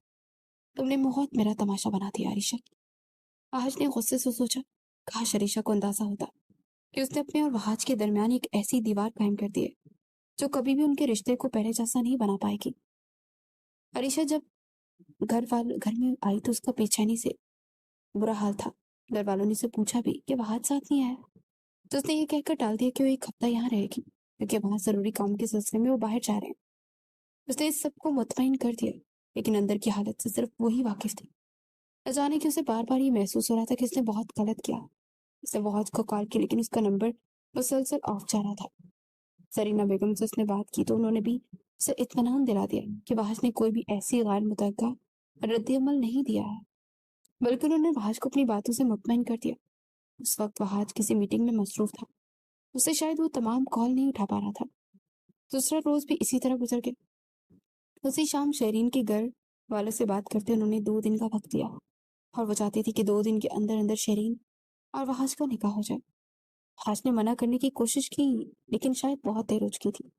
[SPEAKER 1] तुमने बहुत मेरा तमाशा बना दिया अरीशा। आज ने गुस्से से सोचा, काश अरीशा को अंदाजा होता कि उसने अपने और वहाज के दरमियान एक ऐसी दीवार कायम कर दी है जो कभी भी उनके रिश्ते को पहले जैसा नहीं बना पाएगी। अरीशा जब घर में आई तो उसका बेचैनी से बुरा हाल था। घर वालों ने उसे पूछा भी कि वहाज साथ नहीं आया, तो उसने ये कहकर टाल दिया कि वो एक हफ्ता यहाँ रहेगी, क्योंकि वहां जरूरी काम के सिलसिले में वो बाहर जा रहे हैं। उसने इस सबको मुतमईन कर दिया, लेकिन अंदर की हालत से सिर्फ वही वाकिफ थी। न जाने कि उसे बार बार ये महसूस हो रहा था कि उसने बहुत गलत किया। उसने वहाज को कॉल की, लेकिन उसका नंबर मुसलसल ऑफ जा रहा था। जरीना बेगम से उसने बात की तो उन्होंने भी उसे इत्मीनान दिला दिया कि वहाज ने कोई भी ऐसी गैर मुतवक्का रद्दअमल नहीं दिया है, बल्कि उन्होंने वहाज को अपनी बातों से मुतमईन कर दिया। उस वक्त वहाज किसी मीटिंग में मसरूफ था, उसे शायद वो तमाम कॉल नहीं उठा पा रहा था। दूसरा रोज भी इसी तरह गुजर गया। उसी शाम शहरीन के घर वालों से बात करते उन्होंने 2 दिन का वक्त लिया, और वो चाहती थी कि 2 दिन के अंदर अंदर शहरीन और वहाज का निकाह हो जाए। वहाज ने मना करने की कोशिश की, लेकिन शायद बहुत देर हो चुकी थी।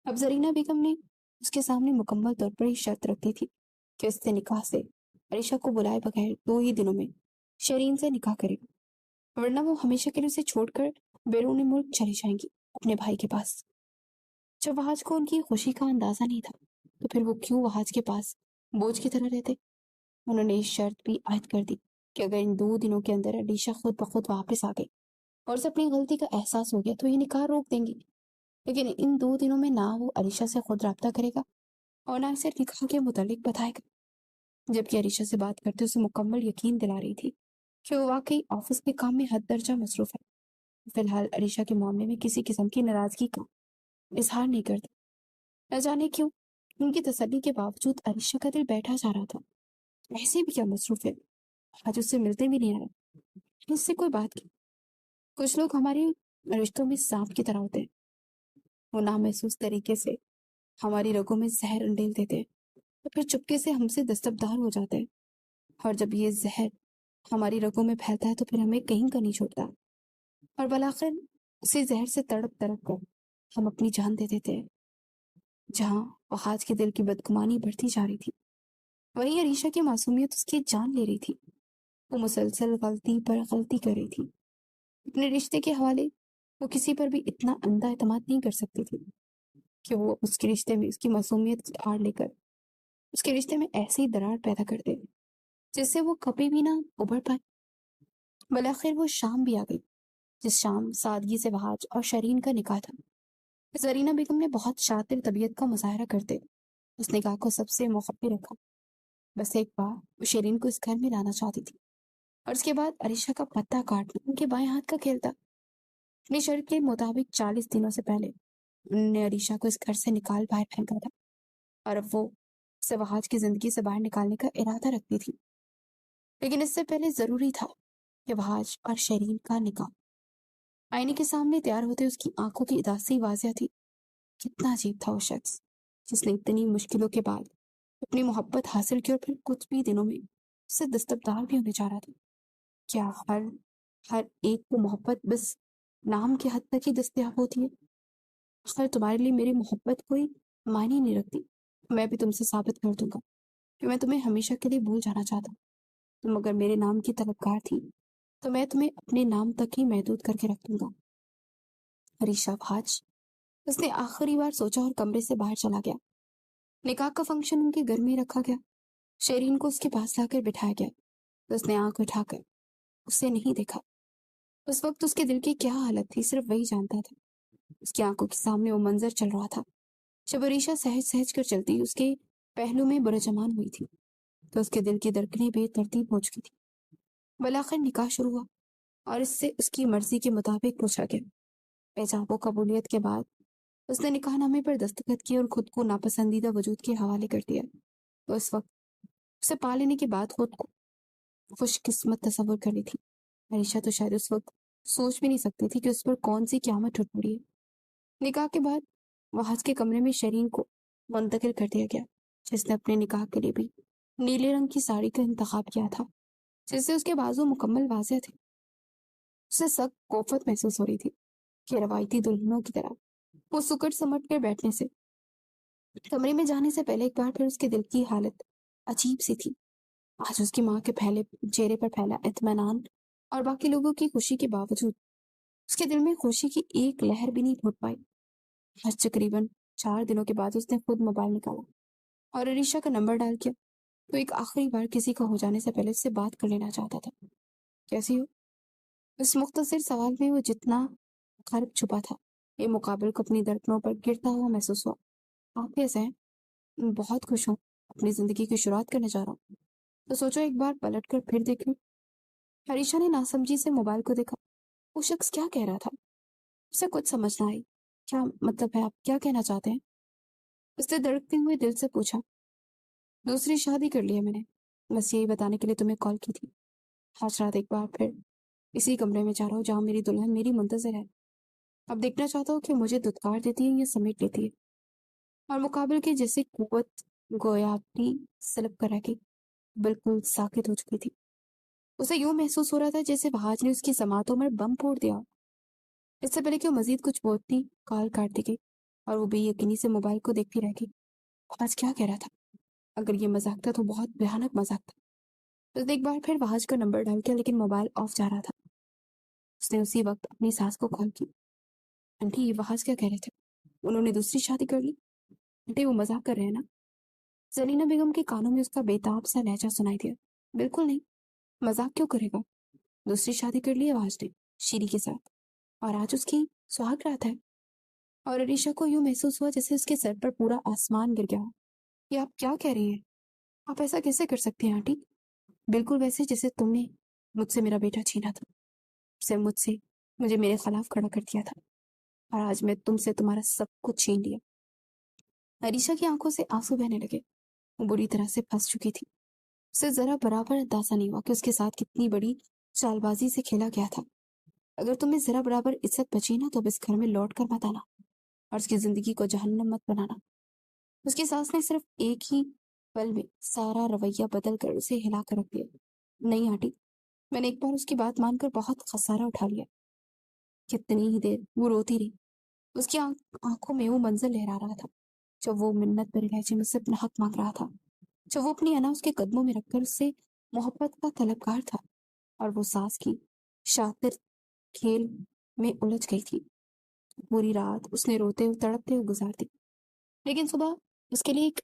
[SPEAKER 1] अब जरीना बेगम ने उसके सामने मुकम्मल तौर पर ही शर्त रख दी थी कि उससे निकाह से अरीशा को बुलाए बगैर 2 ही दिनों में शरीन से निकाह करेगा, वरना वो हमेशा के लिए उसे छोड़कर बैरून मुल्क चली जाएंगी अपने भाई के पास। जब वहाज को उनकी खुशी का अंदाजा नहीं था, तो फिर वो क्यों वहाज के पास बोझ की तरह रहते। उन्होंने इस शर्त भी आयद कर दी कि अगर इन 2 दिनों के अंदर अलीशा खुद ब खुद वापस आ गई और उसे अपनी गलती का एहसास हो गया तो ये निकाह रोक देंगी। लेकिन इन 2 दिनों में ना वो अलीशा से खुद रब्ता करेगा और ना इसे निकाह के मुतालिक बताएगा। जबकि अलीशा से बात करते उसे मुकम्मल यकीन दिला रही थी कि वो वाकई ऑफिस के काम में हद दर्जा मसरूफ है। फिलहाल अलीशा के मामले में किसी किस्म की नाराजगी का इजहार नहीं करती। न जाने क्यों उनकी तसल्ली के बावजूद अलीशा का दिल बैठा जा रहा था। ऐसे भी क्या मसरूफ है, आज उससे मिलते भी नहीं आ रहा, उससे कोई बात की। कुछ लोग हमारे रिश्तों में सांप की तरह होते हैं, वो नामहसूस तरीके से हमारी रगों में जहर अंडेल देते हैं तो फिर चुपके से हमसे दस्तबदार हो जाते हैं। और जब ये जहर हमारी रगों में फैलता है तो फिर हमें कहीं का नहीं छोड़ता, और बलाखिर उसी जहर से तड़प तड़प कर हम अपनी जान दे देते हैं। जहाँ वहाज के दिल की बदगुमानी बढ़ती जा रही थी, वहीं अरीशा की मासूमियत उसकी जान ले रही थी। वो मुसलसल गलती पर गलती कर रही थी। अपने रिश्ते के हवाले वो किसी पर भी इतना अंधा एतमाद नहीं कर सकती थी कि वो उसके रिश्ते में उसकी मासूमियत की आड़ लेकर उसके रिश्ते में ऐसी दरार पैदा कर दे जिससे वो कभी भी ना उभर पाए। बल आखिर वो शाम भी आ गई, जिस शाम सादगी से वहाज और शरीन का निकाह था। जरीना बेगम ने बहुत शातिर तबीयत का मुजाहरा करते उस निकाह को सबसे मुखब्बी रखा। बस एक बार वो शरीन को इस घर में लाना चाहती थी, और उसके बाद अरीशा का पत्ता काटना उनके बाएं हाथ का खेल था। अपनी शर्त के मुताबिक 40 दिनों से पहले उन्होंने अरीशा को इस घर से निकाल बाहर फेंका था, और अब वो उसे वहाज की जिंदगी से बाहर निकालने का इरादा रखती थी। लेकिन इससे पहले जरूरी था कि वहाज और शरीन का निकाह। आईने के सामने तैयार होते उसकी आंखों की उदासी वाजिया थी। कितना अजीब था वो शख्स जिसने इतनी मुश्किलों के बाद अपनी मोहब्बत हासिल की और फिर कुछ भी दिनों में उससे दस्तबरदार भी होने जा रहा था। क्या हर हर एक को मोहब्बत बस नाम के हद तक ही दस्तयाब होती है? अगर तुम्हारे लिए मेरी मोहब्बत कोई मायने नहीं रखती, मैं भी तुमसे साबित कर दूंगा कि मैं तुम्हें हमेशा के लिए भूल जाना चाहता। तुम अगर मेरे नाम की तलबगार थी तो मैं तुम्हें अपने नाम तक ही महदूद करके रख दूंगा। अरीशा भाज, उसने आखिरी बार सोचा और कमरे से बाहर चला गया। निकाह का फंक्शन उनके घर में रखा गया। शेरीन को उसके पास लाकर बिठाया गया तो उसने आंख उठाकर उसे नहीं देखा। उस वक्त उसके दिल की क्या हालत थी सिर्फ वही जानता था। उसकी आंखों के सामने वो मंजर चल रहा था जब अरीशा सहज सहज कर चलती उसके पहलू में बुरजमान हुई थी, तो उसके दिल की धड़कनें बेतरतीब हो चुकी थी। बल आखिर निकाह शुरू हुआ और इससे उसकी मर्जी के मुताबिक पूछा गया। पेजाबो कबूलियत के बाद उसने निकाहनामे पर दस्तखत किए और खुद को नापसंदीदा वजूद के हवाले कर दिया। तो उस वक्त उसे पा लेने के बाद खुद को खुशकिस्मत तस्वुर कर रही थी। अरीशा तो शायद उस वक्त सोच भी नहीं सकती थी कि उस पर कौन सी क़यामत टूट पड़ी है। निकाह के बाद वहाज के कमरे में शरीन को मुंतकिल कर दिया गया, जिसने अपने निकाह के लिए भी नीले रंग की साड़ी का इंतखाब किया था, जिससे उसके बाजू मुकम्मल वाज़ेह थे। उसे सख्त कोफत महसूस हो रही थी कि रवायती दुल्हनों की तरह वो सुकट समट कर बैठने से, कमरे में जाने से पहले एक बार फिर उसके दिल की हालत अजीब सी थी। आज उसकी माँ के फैले चेहरे पर फैला इत्मीनान और बाकी लोगों की खुशी के बावजूद उसके दिल में खुशी की एक लहर भी नहीं फूट पाई। आज तकरीबन 4 दिनों के बाद उसने खुद मोबाइल निकाला और अरीशा का नंबर डायल किया। तो एक आखिरी बार किसी का हो जाने से पहले उससे बात कर लेना चाहता था। कैसी हो? इस मुख्तसर सवाल में वो जितना खर्ब छुपा था, ये मुकाबल को अपनी धड़कनों पर गिरता हुआ महसूस हुआ। आप कैसे हैं? बहुत खुश हूँ, अपनी जिंदगी की शुरुआत करने जा रहा हूँ, तो सोचो एक बार पलट कर फिर देख लूं। हरीशा ने नासमझी से मोबाइल को देखा। वो शख्स क्या कह रहा था उसे कुछ समझ ना आई। क्या मतलब है, आप क्या कहना चाहते हैं? उसने धड़कते हुए दिल से पूछा। दूसरी शादी कर ली है मैंने, बस यही बताने के लिए तुम्हें कॉल की थी। आज रात एक बार फिर इसी कमरे में जा रहा हूँ जहाँ मेरी दुल्हन मेरी मुंतजर है। अब देखना चाहता हूँ कि मुझे दुत्कार देती है या समेट लेती है। और मुकाबले की जैसे कुव्वत गोया अपनी सलब कर रखी, बिल्कुल साकित हो चुकी थी। उसे यूं महसूस हो रहा था जैसे वहाज ने उसकी समातों में बम फोड़ दिया। इससे पहले कि वो मजीद कुछ बोलती, कॉल काट दी गई और वो बेयकीनी से मोबाइल को देखती रह गई। आज क्या कह रहा था? अगर ये मजाक था तो बहुत भयानक मजाक था। उसने एक बार फिर वहाज का नंबर डाल किया, लेकिन मोबाइल ऑफ जा रहा था। उसने उसी वक्त अपनी सास को कॉल की। आंटी, ये वहाज क्या कह रहे थे? उन्होंने दूसरी शादी कर ली? आंटी, वो मजाक कर रहे हैं ना? जरीना बेगम के कानों में उसका बेताब सा लहजा सुनाई दिया। बिल्कुल नहीं, मजाक क्यों करेगा? दूसरी शादी कर ली है वहाज ने शीरी के साथ, और आज उसकी सुहाग रात है। और अरीशा को यूं महसूस हुआ जैसे उसके सर पर पूरा आसमान गिर गया हो। ये आप क्या कह रही हैं? आप ऐसा कैसे कर सकती हैं आंटी? बिल्कुल वैसे जैसे तुमने मुझसे मेरा बेटा छीना था, उसे मुझसे मुझे मेरे खिलाफ खड़ा कर दिया था, और आज मैं तुमसे तुम्हारा सब कुछ छीन लिया। अरीशा की आंखों से आंसू बहने लगे। वो बुरी तरह से फंस चुकी थी। उसे जरा बराबर अंदाजा नहीं हुआ कि उसके साथ कितनी बड़ी चालबाजी से खेला गया था। अगर तुम्हें जरा बराबर इज्जत बची ना तो अब इस घर में लौट कर मत आना और उसकी जिंदगी को जहन्नम मत बनाना। उसकी सास ने सिर्फ एक ही पल में सारा रवैया बदल कर उसे हिला कर रख दिया। नहीं आंटी, मैंने एक बार उसकी बात मानकर बहुत खसारा उठा लिया। कितनी ही देर वो रोती रही। उसकी आंखों में वो मंजर लहरा रहा था जब वो मिन्नत भरे लहजे में से अपना हक मांग रहा था। جو وہ اپنی انا اس کے قدموں میں رکھ کر اس سے محبت کا طلبگار تھا، اور وہ ساس کی شاطر کھیل میں الجھ گئی تھی۔ پوری رات اس نے روتے ہوئے تڑپتے ہوئے گزار دی، لیکن صبح اس کے لیے ایک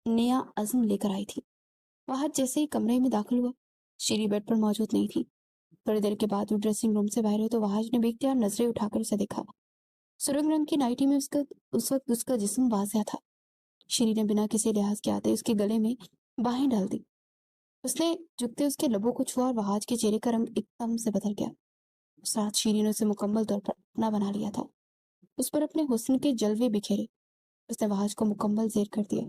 [SPEAKER 1] نیا عزم لے کر آئی تھی۔ وہ جیسے ہی کمرے میں داخل ہوا، شیری بیڈ پر موجود نہیں تھی۔ تھوڑی دیر کے بعد وہ ڈریسنگ روم سے باہر ہوئے تو وحاج نے بے اختیار نظریں اٹھا کر اسے دیکھا۔ سرخ رنگ کی نائٹی میں اس وقت اس کا جسم واضح تھا۔ شیری نے بنا کسی لحاظ کے آتے اس کے گلے میں باہیں ڈال دی۔ اس نے جھکتے اس کے لبوں کو چھوا اور وحاج کے چہرے کا رنگ ایک دم سے بدل گیا۔ اس رات شیری نے اسے مکمل طور پر اپنا بنا لیا تھا۔ اس پر اپنے حسن کے جلوے بکھیرے۔ اس نے وحاج کو مکمل زیر کر دیا۔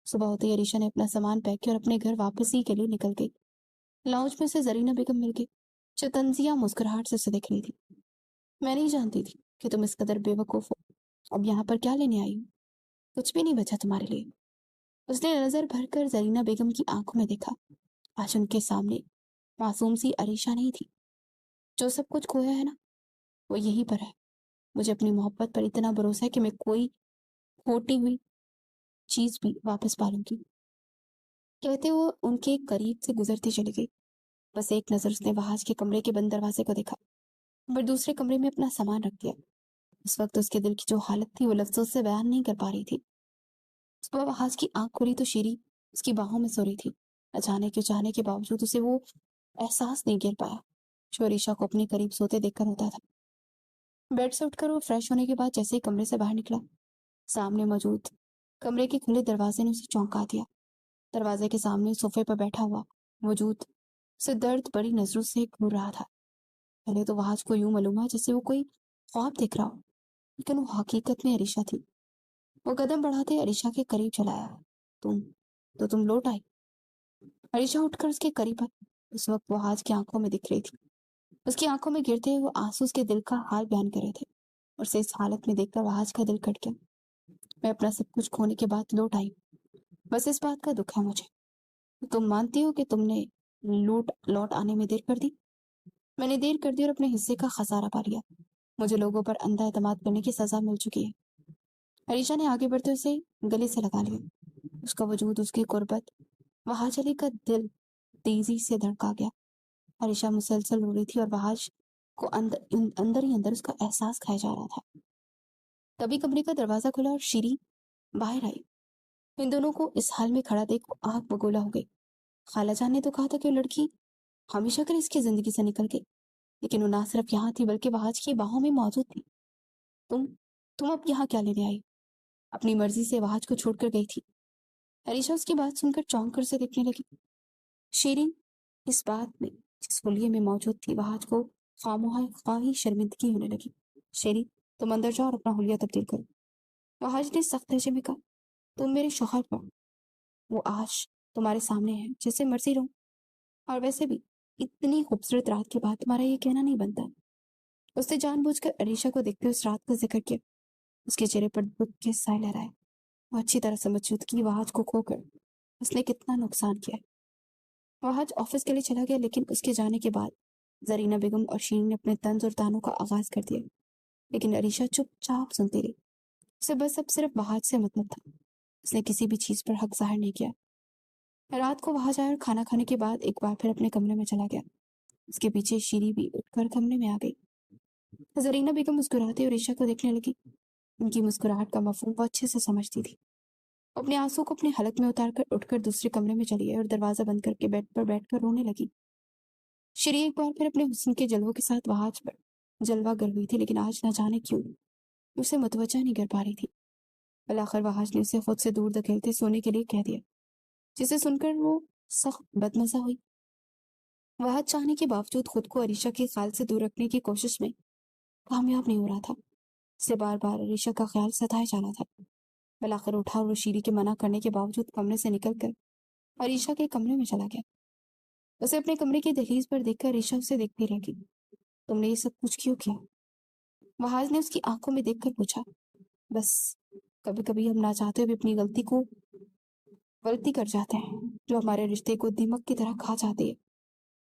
[SPEAKER 1] صبح ہوتے ہی عریشہ نے اپنا سامان پیک کیا اور اپنے گھر واپسی کے لیے نکل گئی۔ لاؤنج میں سے زرینہ بیگم مل گئی، جو طنزیہ مسکراہٹ سے اسے دیکھ رہی تھی۔ میں نہیں جانتی تھی کہ تم اس قدر بے وقوف ہو۔ اب یہاں پر کیا لینے آئی ہو؟ کچھ بھی نہیں بچا تمہارے لیے۔ اس نے نظر بھر کر زرینہ بیگم کی آنکھوں میں دیکھا۔ آج ان کے سامنے معصوم سی عریشہ نہیں تھی۔ جو سب کچھ کھویا ہے نا، وہ یہیں پر ہے۔ مجھے اپنی محبت پر اتنا بھروسہ ہے کہ میں کوئی کھوٹی ہوئی چیز بھی واپس پالوں گی۔ کہتے وہ ان کے قریب سے گزرتی چلی گئی۔ بس ایک نظر اس نے وحاج کے کمرے کے بند دروازے کو دیکھا، پھر دوسرے کمرے میں اپنا سامان رکھ دیا۔ اس وقت اس کے دل کی جو حالت تھی وہ لفظوں سے بیان نہیں کر پا رہی تھی۔ صبح وحاج کی آنکھ کھلی تو شیری اس کی باہوں میں سو رہی تھی۔ نہ جانے کیوں چاہنے کے باوجود اسے وہ احساس نہیں گر پایا جو عریشہ کو اپنے قریب سوتے دیکھ کر ہوتا تھا۔ بیڈ سے اٹھ کر وہ فریش ہونے کے بعد جیسے ہی کمرے سے باہر نکلا، سامنے موجود کمرے کے کھلے دروازے نے اسے چونکا دیا۔ دروازے کے سامنے صوفے پر بیٹھا ہوا وجود اسے درد بڑی نظروں سے گھور رہا تھا۔ پہلے تو وحاج کو یوں معلوم ہوا جیسے وہ کوئی خواب دیکھ رہا ہو، لیکن وہ حقیقت میں عریشہ تھی۔ وہ قدم بڑھاتے عریشہ کے قریب چلایا۔ تم لوٹ آئی؟ عریشہ اٹھ کر اس کے قریب آئی۔ اس وقت وحاج کی آنکھوں میں دکھ رہی تھی۔ اس کی آنکھوں میں گرتے ہوئے وہ آنسو اس کے دل کا حال بیان کر رہے تھے، اور اسے اس حالت میں دیکھ کر وحاج کا دل کٹ گیا۔ میں اپنا سب کچھ کھونے کے بعد لوٹ آئی، بس اس بات کا دکھ ہے مجھے۔ تم مانتی ہو کہ تم نے لوٹ آنے میں دیر کر دی؟ میں نے دیر کر دی اور اپنے حصے کا خسارہ پا لیا۔ مجھے لوگوں پر اندھا اعتماد کرنے کی سزا مل چکی ہے۔ عریشہ نے آگے بڑھتے اسے گلے سے لگا لیا۔ اس کا وجود، اس کی قربت، وحاج علی کا دل تیزی سے دھڑکا گیا۔ عریشہ مسلسل رو رہی تھی اور وحاج کو اندر ہی اندر اس کا احساس کھایا جا رہا تھا۔ تبھی کمرے کا دروازہ کھلا اور شیری باہر آئی۔ ان دونوں کو اس حال میں کھڑا دیکھ آگ بگولا ہو گئی۔ خالہ جان نے تو کہا تھا کہ وہ لڑکی ہمیشہ کے لیے اس کی زندگی سے نکل گئی، لیکن وہ نہ صرف یہاں تھی بلکہ وحاج کی باہوں میں موجود تھی۔ تم اب یہاں کیا لینے آئی؟ اپنی مرضی سے وحاج کو چھوڑ کر گئی تھی۔ عریشہ اس کی بات سن کر چونک کر سے دیکھنے لگی۔ شیرین اس بات میں جس خلیے میں موجود تھی، وحاج کو خواہی شرمندگی ہونے لگی۔ شیرین، تم اندر جاؤ اور اپنا حلیہ تبدیل کرو۔ وحاج نے سخت لہجے میں کہا، تم میرے شوہر پر، وہ آج تمہارے سامنے ہے، جیسے مرضی رہو، اور ویسے بھی اتنی خوبصورت رات کے بعد تمہارا یہ کہنا نہیں بنتا۔ اس نے جان بوجھ کر عریشہ کو دیکھتے اس رات کا ذکر کیا۔ اس کے چہرے پر دکھ کے سائے لہرائے۔ وہ اچھی طرح سمجھ چکی وحاج کو کھو کر اس نے کتنا نقصان کیا ہے۔ وحاج آفس کے لیے چلا گیا، لیکن اس کے جانے کے بعد زرینہ بیگم اور شیرین نے اپنے طنز اور تانوں کا آغاز کر دیا، لیکن عریشہ چپ چاپ سنتی رہی۔ اسے بس اب صرف وحاج سے مطلب تھا۔ اس نے کسی بھی چیز پر حق ظاہر نہیں کیا۔ رات کو وحاج آیا اور کھانا کھانے کے بعد ایک بار پھر اپنے کمرے میں چلا گیا۔ اس کے پیچھے شیری بھی اٹھ کر کمرے میں آ گئی۔ زرینہ بیگم مسکراتے اور عریشہ کو دیکھنے لگی۔ ان کی مسکراہٹ کا مفہوم وہ اچھے سے سمجھتی تھی۔ اپنے آنسو کو اپنے حلق میں اتار کر اٹھ کر دوسرے کمرے میں چلی گئی اور دروازہ بند کر کے بیڈ پر بیٹھ کر رونے لگی۔ شیری ایک بار پھر اپنے حسن کے جلووں کے ساتھ وحاج پر جلوہ گر ہوئی تھی، لیکن آج نہ جانے کیوں اسے متوجہ نہیں کر پا رہی تھی۔ بالآخر وحاج نے اسے خود سے دور دھکیلتے سونے کے لیے کہہ دیا، جسے سن کر وہ سخت بدمزہ ہوئی۔ وحاج چاہنے کے باوجود خود کو عریشہ کے خیال سے دور رکھنے کی کوشش میں کامیاب نہیں ہو رہا تھا۔ اسے بار بار عریشہ کا خیال ستائے جانا تھا۔ بالآخر اٹھا اور وہ شیری کے منع کرنے کے باوجود کمرے سے نکل کر عریشہ کے کمرے میں چلا گیا۔ اسے اپنے کمرے کی دہلیز پر دیکھ کر عریشہ اسے دیکھتی رہ گئی۔ تم نے یہ سب کچھ کیوں کیا؟ وحاج نے اس کی آنکھوں میں دیکھ کر پوچھا۔ بس کبھی کبھی ہم نہ چاہتے ہوئے اپنی غلطی کر جاتے ہیں، جو ہمارے رشتے کو دیمک کی طرح کھا جاتی ہے۔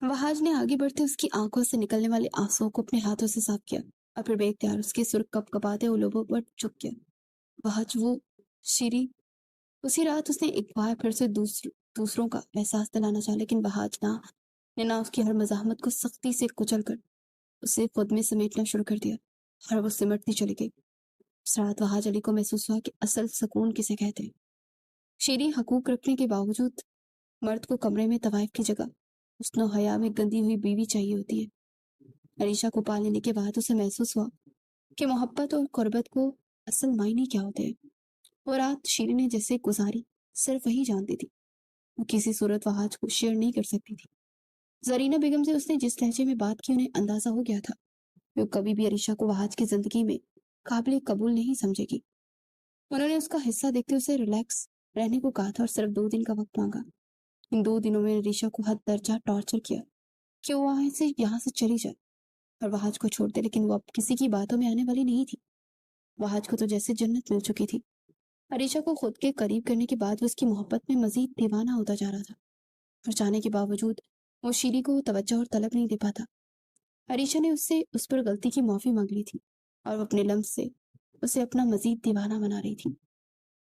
[SPEAKER 1] وحاج نے آگے بڑھتے اس کی آنکھوں سے نکلنے والے آنسوؤں کو اپنے ہاتھوں سے صاف کیا اور پھر بے اختیار اس کے سرخ کپ کپاتے ہوئے لبوں پر چپ کیا۔ وحاج، وہ شیری، उसी रात उसने एक बार फिर से दूसरों का एहसास दिलाना चाहा, लेकिन वहाज ने ना उसकी हर मज़ाहमत को सख्ती से कुचल कर उसे खुद में समेटना शुरू कर दिया और वो सिमटती चली गई। उस रात वहाज अली को महसूस हुआ कि असल सुकून किसे कहते हैं। शेरी हकूक रखने के बावजूद मर्द को कमरे में तवाइफ की जगह हुस्न हया में गंदी हुई बीवी चाहिए होती है। अरीशा को पा लेने के बाद उसे महसूस हुआ कि मोहब्बत और कुर्बत को असल मायने क्या होते हैं। वो रात शीरी ने जैसे गुजारी सिर्फ वही जानती थी। वो किसी सूरत वहाज को शेयर नहीं कर सकती थी। जरीना बेगम से उसने जिस लहजे में बात की उन्हें अंदाजा हो गया था वो कभी भी अरीशा को वहाज की जिंदगी में काबिल कबूल नहीं समझेगी। उन्होंने उसका हिस्सा देखते उसे रिलैक्स रहने को कहा था और सिर्फ 2 दिन का वक्त मांगा। इन 2 दिनों में अरीशा को हद दर्जा टॉर्चर किया कि वो यहाँ से चली जाए और वहाज को छोड़ दे, लेकिन वो अब किसी की बातों में आने वाली नहीं थी। वहाज को तो जैसे जन्नत मिल चुकी थी। अरीशा को खुद के करीब करने के बाद वो उसकी मोहब्बत में मजीद दीवाना होता जा रहा था और चाहने के बावजूद वो शीरी को तवज्जो और तलब नहीं दे पाता। अरीशा ने उससे उस पर गलती की माफी मांग ली थी और वो अपने लम्स से उसे अपना मजीद दीवाना बना रही थी।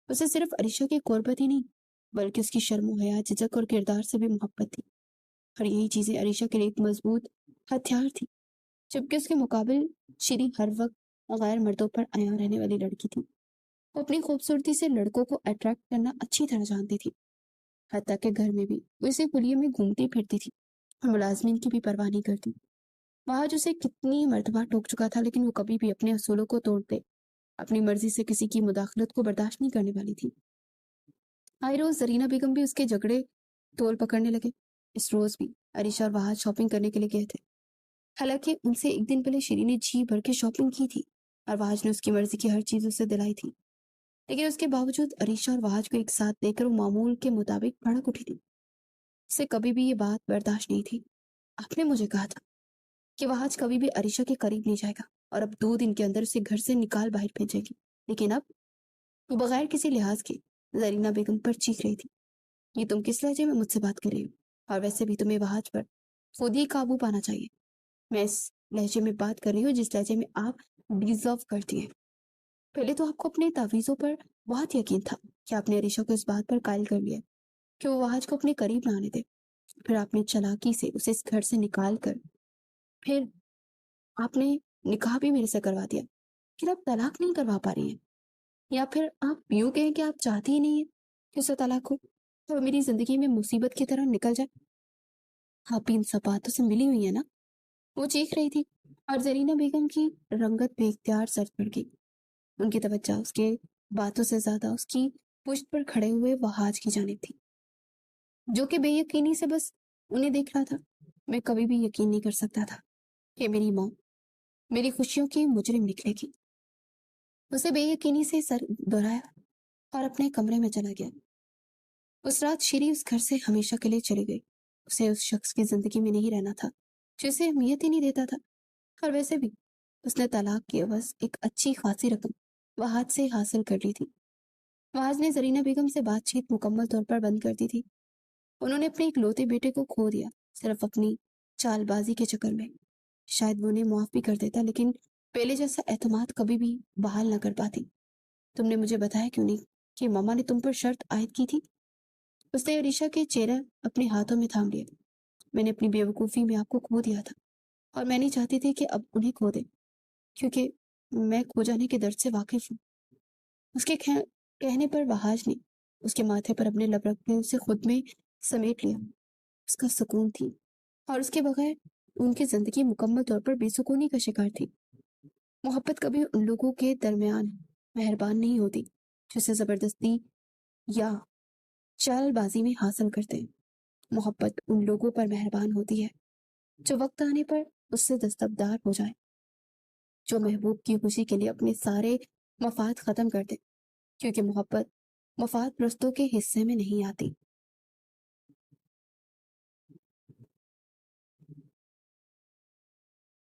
[SPEAKER 1] उसे सिर्फ अरीशा की कुर्बत ही नहीं बल्कि उसकी शर्म हया, झिझक और किरदार से भी मोहब्बत थी और यही चीजें अरीशा के लिए एक मजबूत हथियार थी। जबकि उसके मुकाबिल शीरी हर वक्त गैर मर्दों पर आया रहने वाली लड़की थी। वो अपनी खूबसूरती से लड़कों को अट्रैक्ट करना अच्छी तरह जानती थी। हत्ता के घर में भी वो इसी पुलिये में घूमती फिरती थी और मुलाजमीन की भी परवाह नहीं करती। वहां उसे कितनी मर्तबा टोक चुका था, लेकिन वो कभी भी अपने असूलों को तोड़ते अपनी मर्जी से किसी की मुदाखलत को बर्दाश्त नहीं करने वाली थी। आए रोज जरीना बेगम भी उसके झगड़े तोल पकड़ने लगे। इस रोज भी अरीशा और वहाज शॉपिंग करने के लिए गए थे। हालांकि उनसे एक दिन पहले शीरी ने जी भर के शॉपिंग की थी और वहाज ने उसकी मर्जी की हर चीज उसे दिलाई थी, लेकिन उसके बावजूद अरीशा और वहाज को एक साथ देखकर वो मामूल के मुताबिक भड़क उठी थी। उसे कभी भी ये बात बर्दाश्त नहीं थी। आपने मुझे कहा था कि वहाज कभी भी अरीशा के करीब नहीं जाएगा और अब 2 दिन के अंदर उसे घर से निकाल बाहर भेजेगी, लेकिन अब वो बगैर किसी लिहाज के जरीना बेगम पर चीख रही थी। ये तुम किस लहजे में मुझसे बात कर रही हो? और वैसे भी तुम्हें वहाज पर खुद ही काबू पाना चाहिए। मैं इस लहजे में बात कर रही हूँ जिस लहजे में आप डिजर्व करती हैं। पहले तो आपको अपने तावीजों पर बहुत यकीन था कि आपने अरीशा को इस बात पर कायल कर लिया कि वो वहाज को अपने करीब ना आने दे। फिर आपने चालाकी से उसे इस घर से निकाल कर फिर आपने निकाह भी मेरे से करवा दिया। फिर आप तलाक नहीं करवा पा रही हैं, या फिर आप यूं कहें कि आप चाहती ही नहीं है कि उससे तलाक हो तो मेरी जिंदगी में मुसीबत की तरह निकल जाए। आप इन सब बातों से मिली हुई है ना? वो चीख रही थी और जरीना बेगम की रंगत बेख्तियार सर पड़ गई। उनकी तवज्जो उसके बातों से ज्यादा उसकी पुश्त पर खड़े हुए वहाज की जानिब थी, जो कि बेयकीनी से बस उन्हें देख रहा था। मैं कभी भी यकीन नहीं कर सकता था कि मेरी माँ मेरी खुशियों की मुजरिम निकलेगी। उसे बेयकीनी से सर दोहराया और अपने कमरे में चला गया। उस रात शीरी उस घर से हमेशा के लिए चली गई। उसे उस शख्स की जिंदगी में नहीं रहना था जो उसे अहमियत ही नहीं देता था। और वैसे भी उसने तलाक की बस एक अच्छी खासी रकम वहाज से हासिल कर ली थी। वहाज ने जरीना बेगम से बातचीत मुकम्मल तौर पर बंद कर दी थी। उन्होंने अपने इकलौते बेटे को खो दिया सिर्फ अपनी चालबाजी के चक्कर में। शायद वो उन्हें माफ भी कर देता, लेकिन पहले जैसा एतमाद कभी भी बहाल न कर पाती। तुमने मुझे बताया क्यों नहीं कि मामा ने तुम पर शर्त आयद की थी? उसने अरीशा के चेहरा अपने हाथों में थाम लिया। मैंने अपनी बेवकूफ़ी में आपको खो दिया था और मैं नहीं चाहती थी कि अब उन्हें खो दे, क्योंकि मैं खो जाने के दर्द से वाकिफ हूँ। उसके कहने पर वहाज ने उसके माथे पर अपने लब रख के उसे खुद में समेट लिया। उसका सुकून थी और उसके बगैर उनकी जिंदगी मुकम्मल तौर पर बेसुकूनी का शिकार थी। मोहब्बत कभी उन लोगों के दरमियान मेहरबान नहीं होती जिसे जबरदस्ती या चालबाजी में हासिल करते हैं। मोहब्बत उन लोगों पर मेहरबान होती है जो वक्त आने पर उससे दस्तबरदार हो जाए, जो महबूब की खुशी के लिए अपने सारे मफाद खत्म कर दे, क्योंकि मोहब्बत मफाद परस्तों के हिस्से में नहीं आती।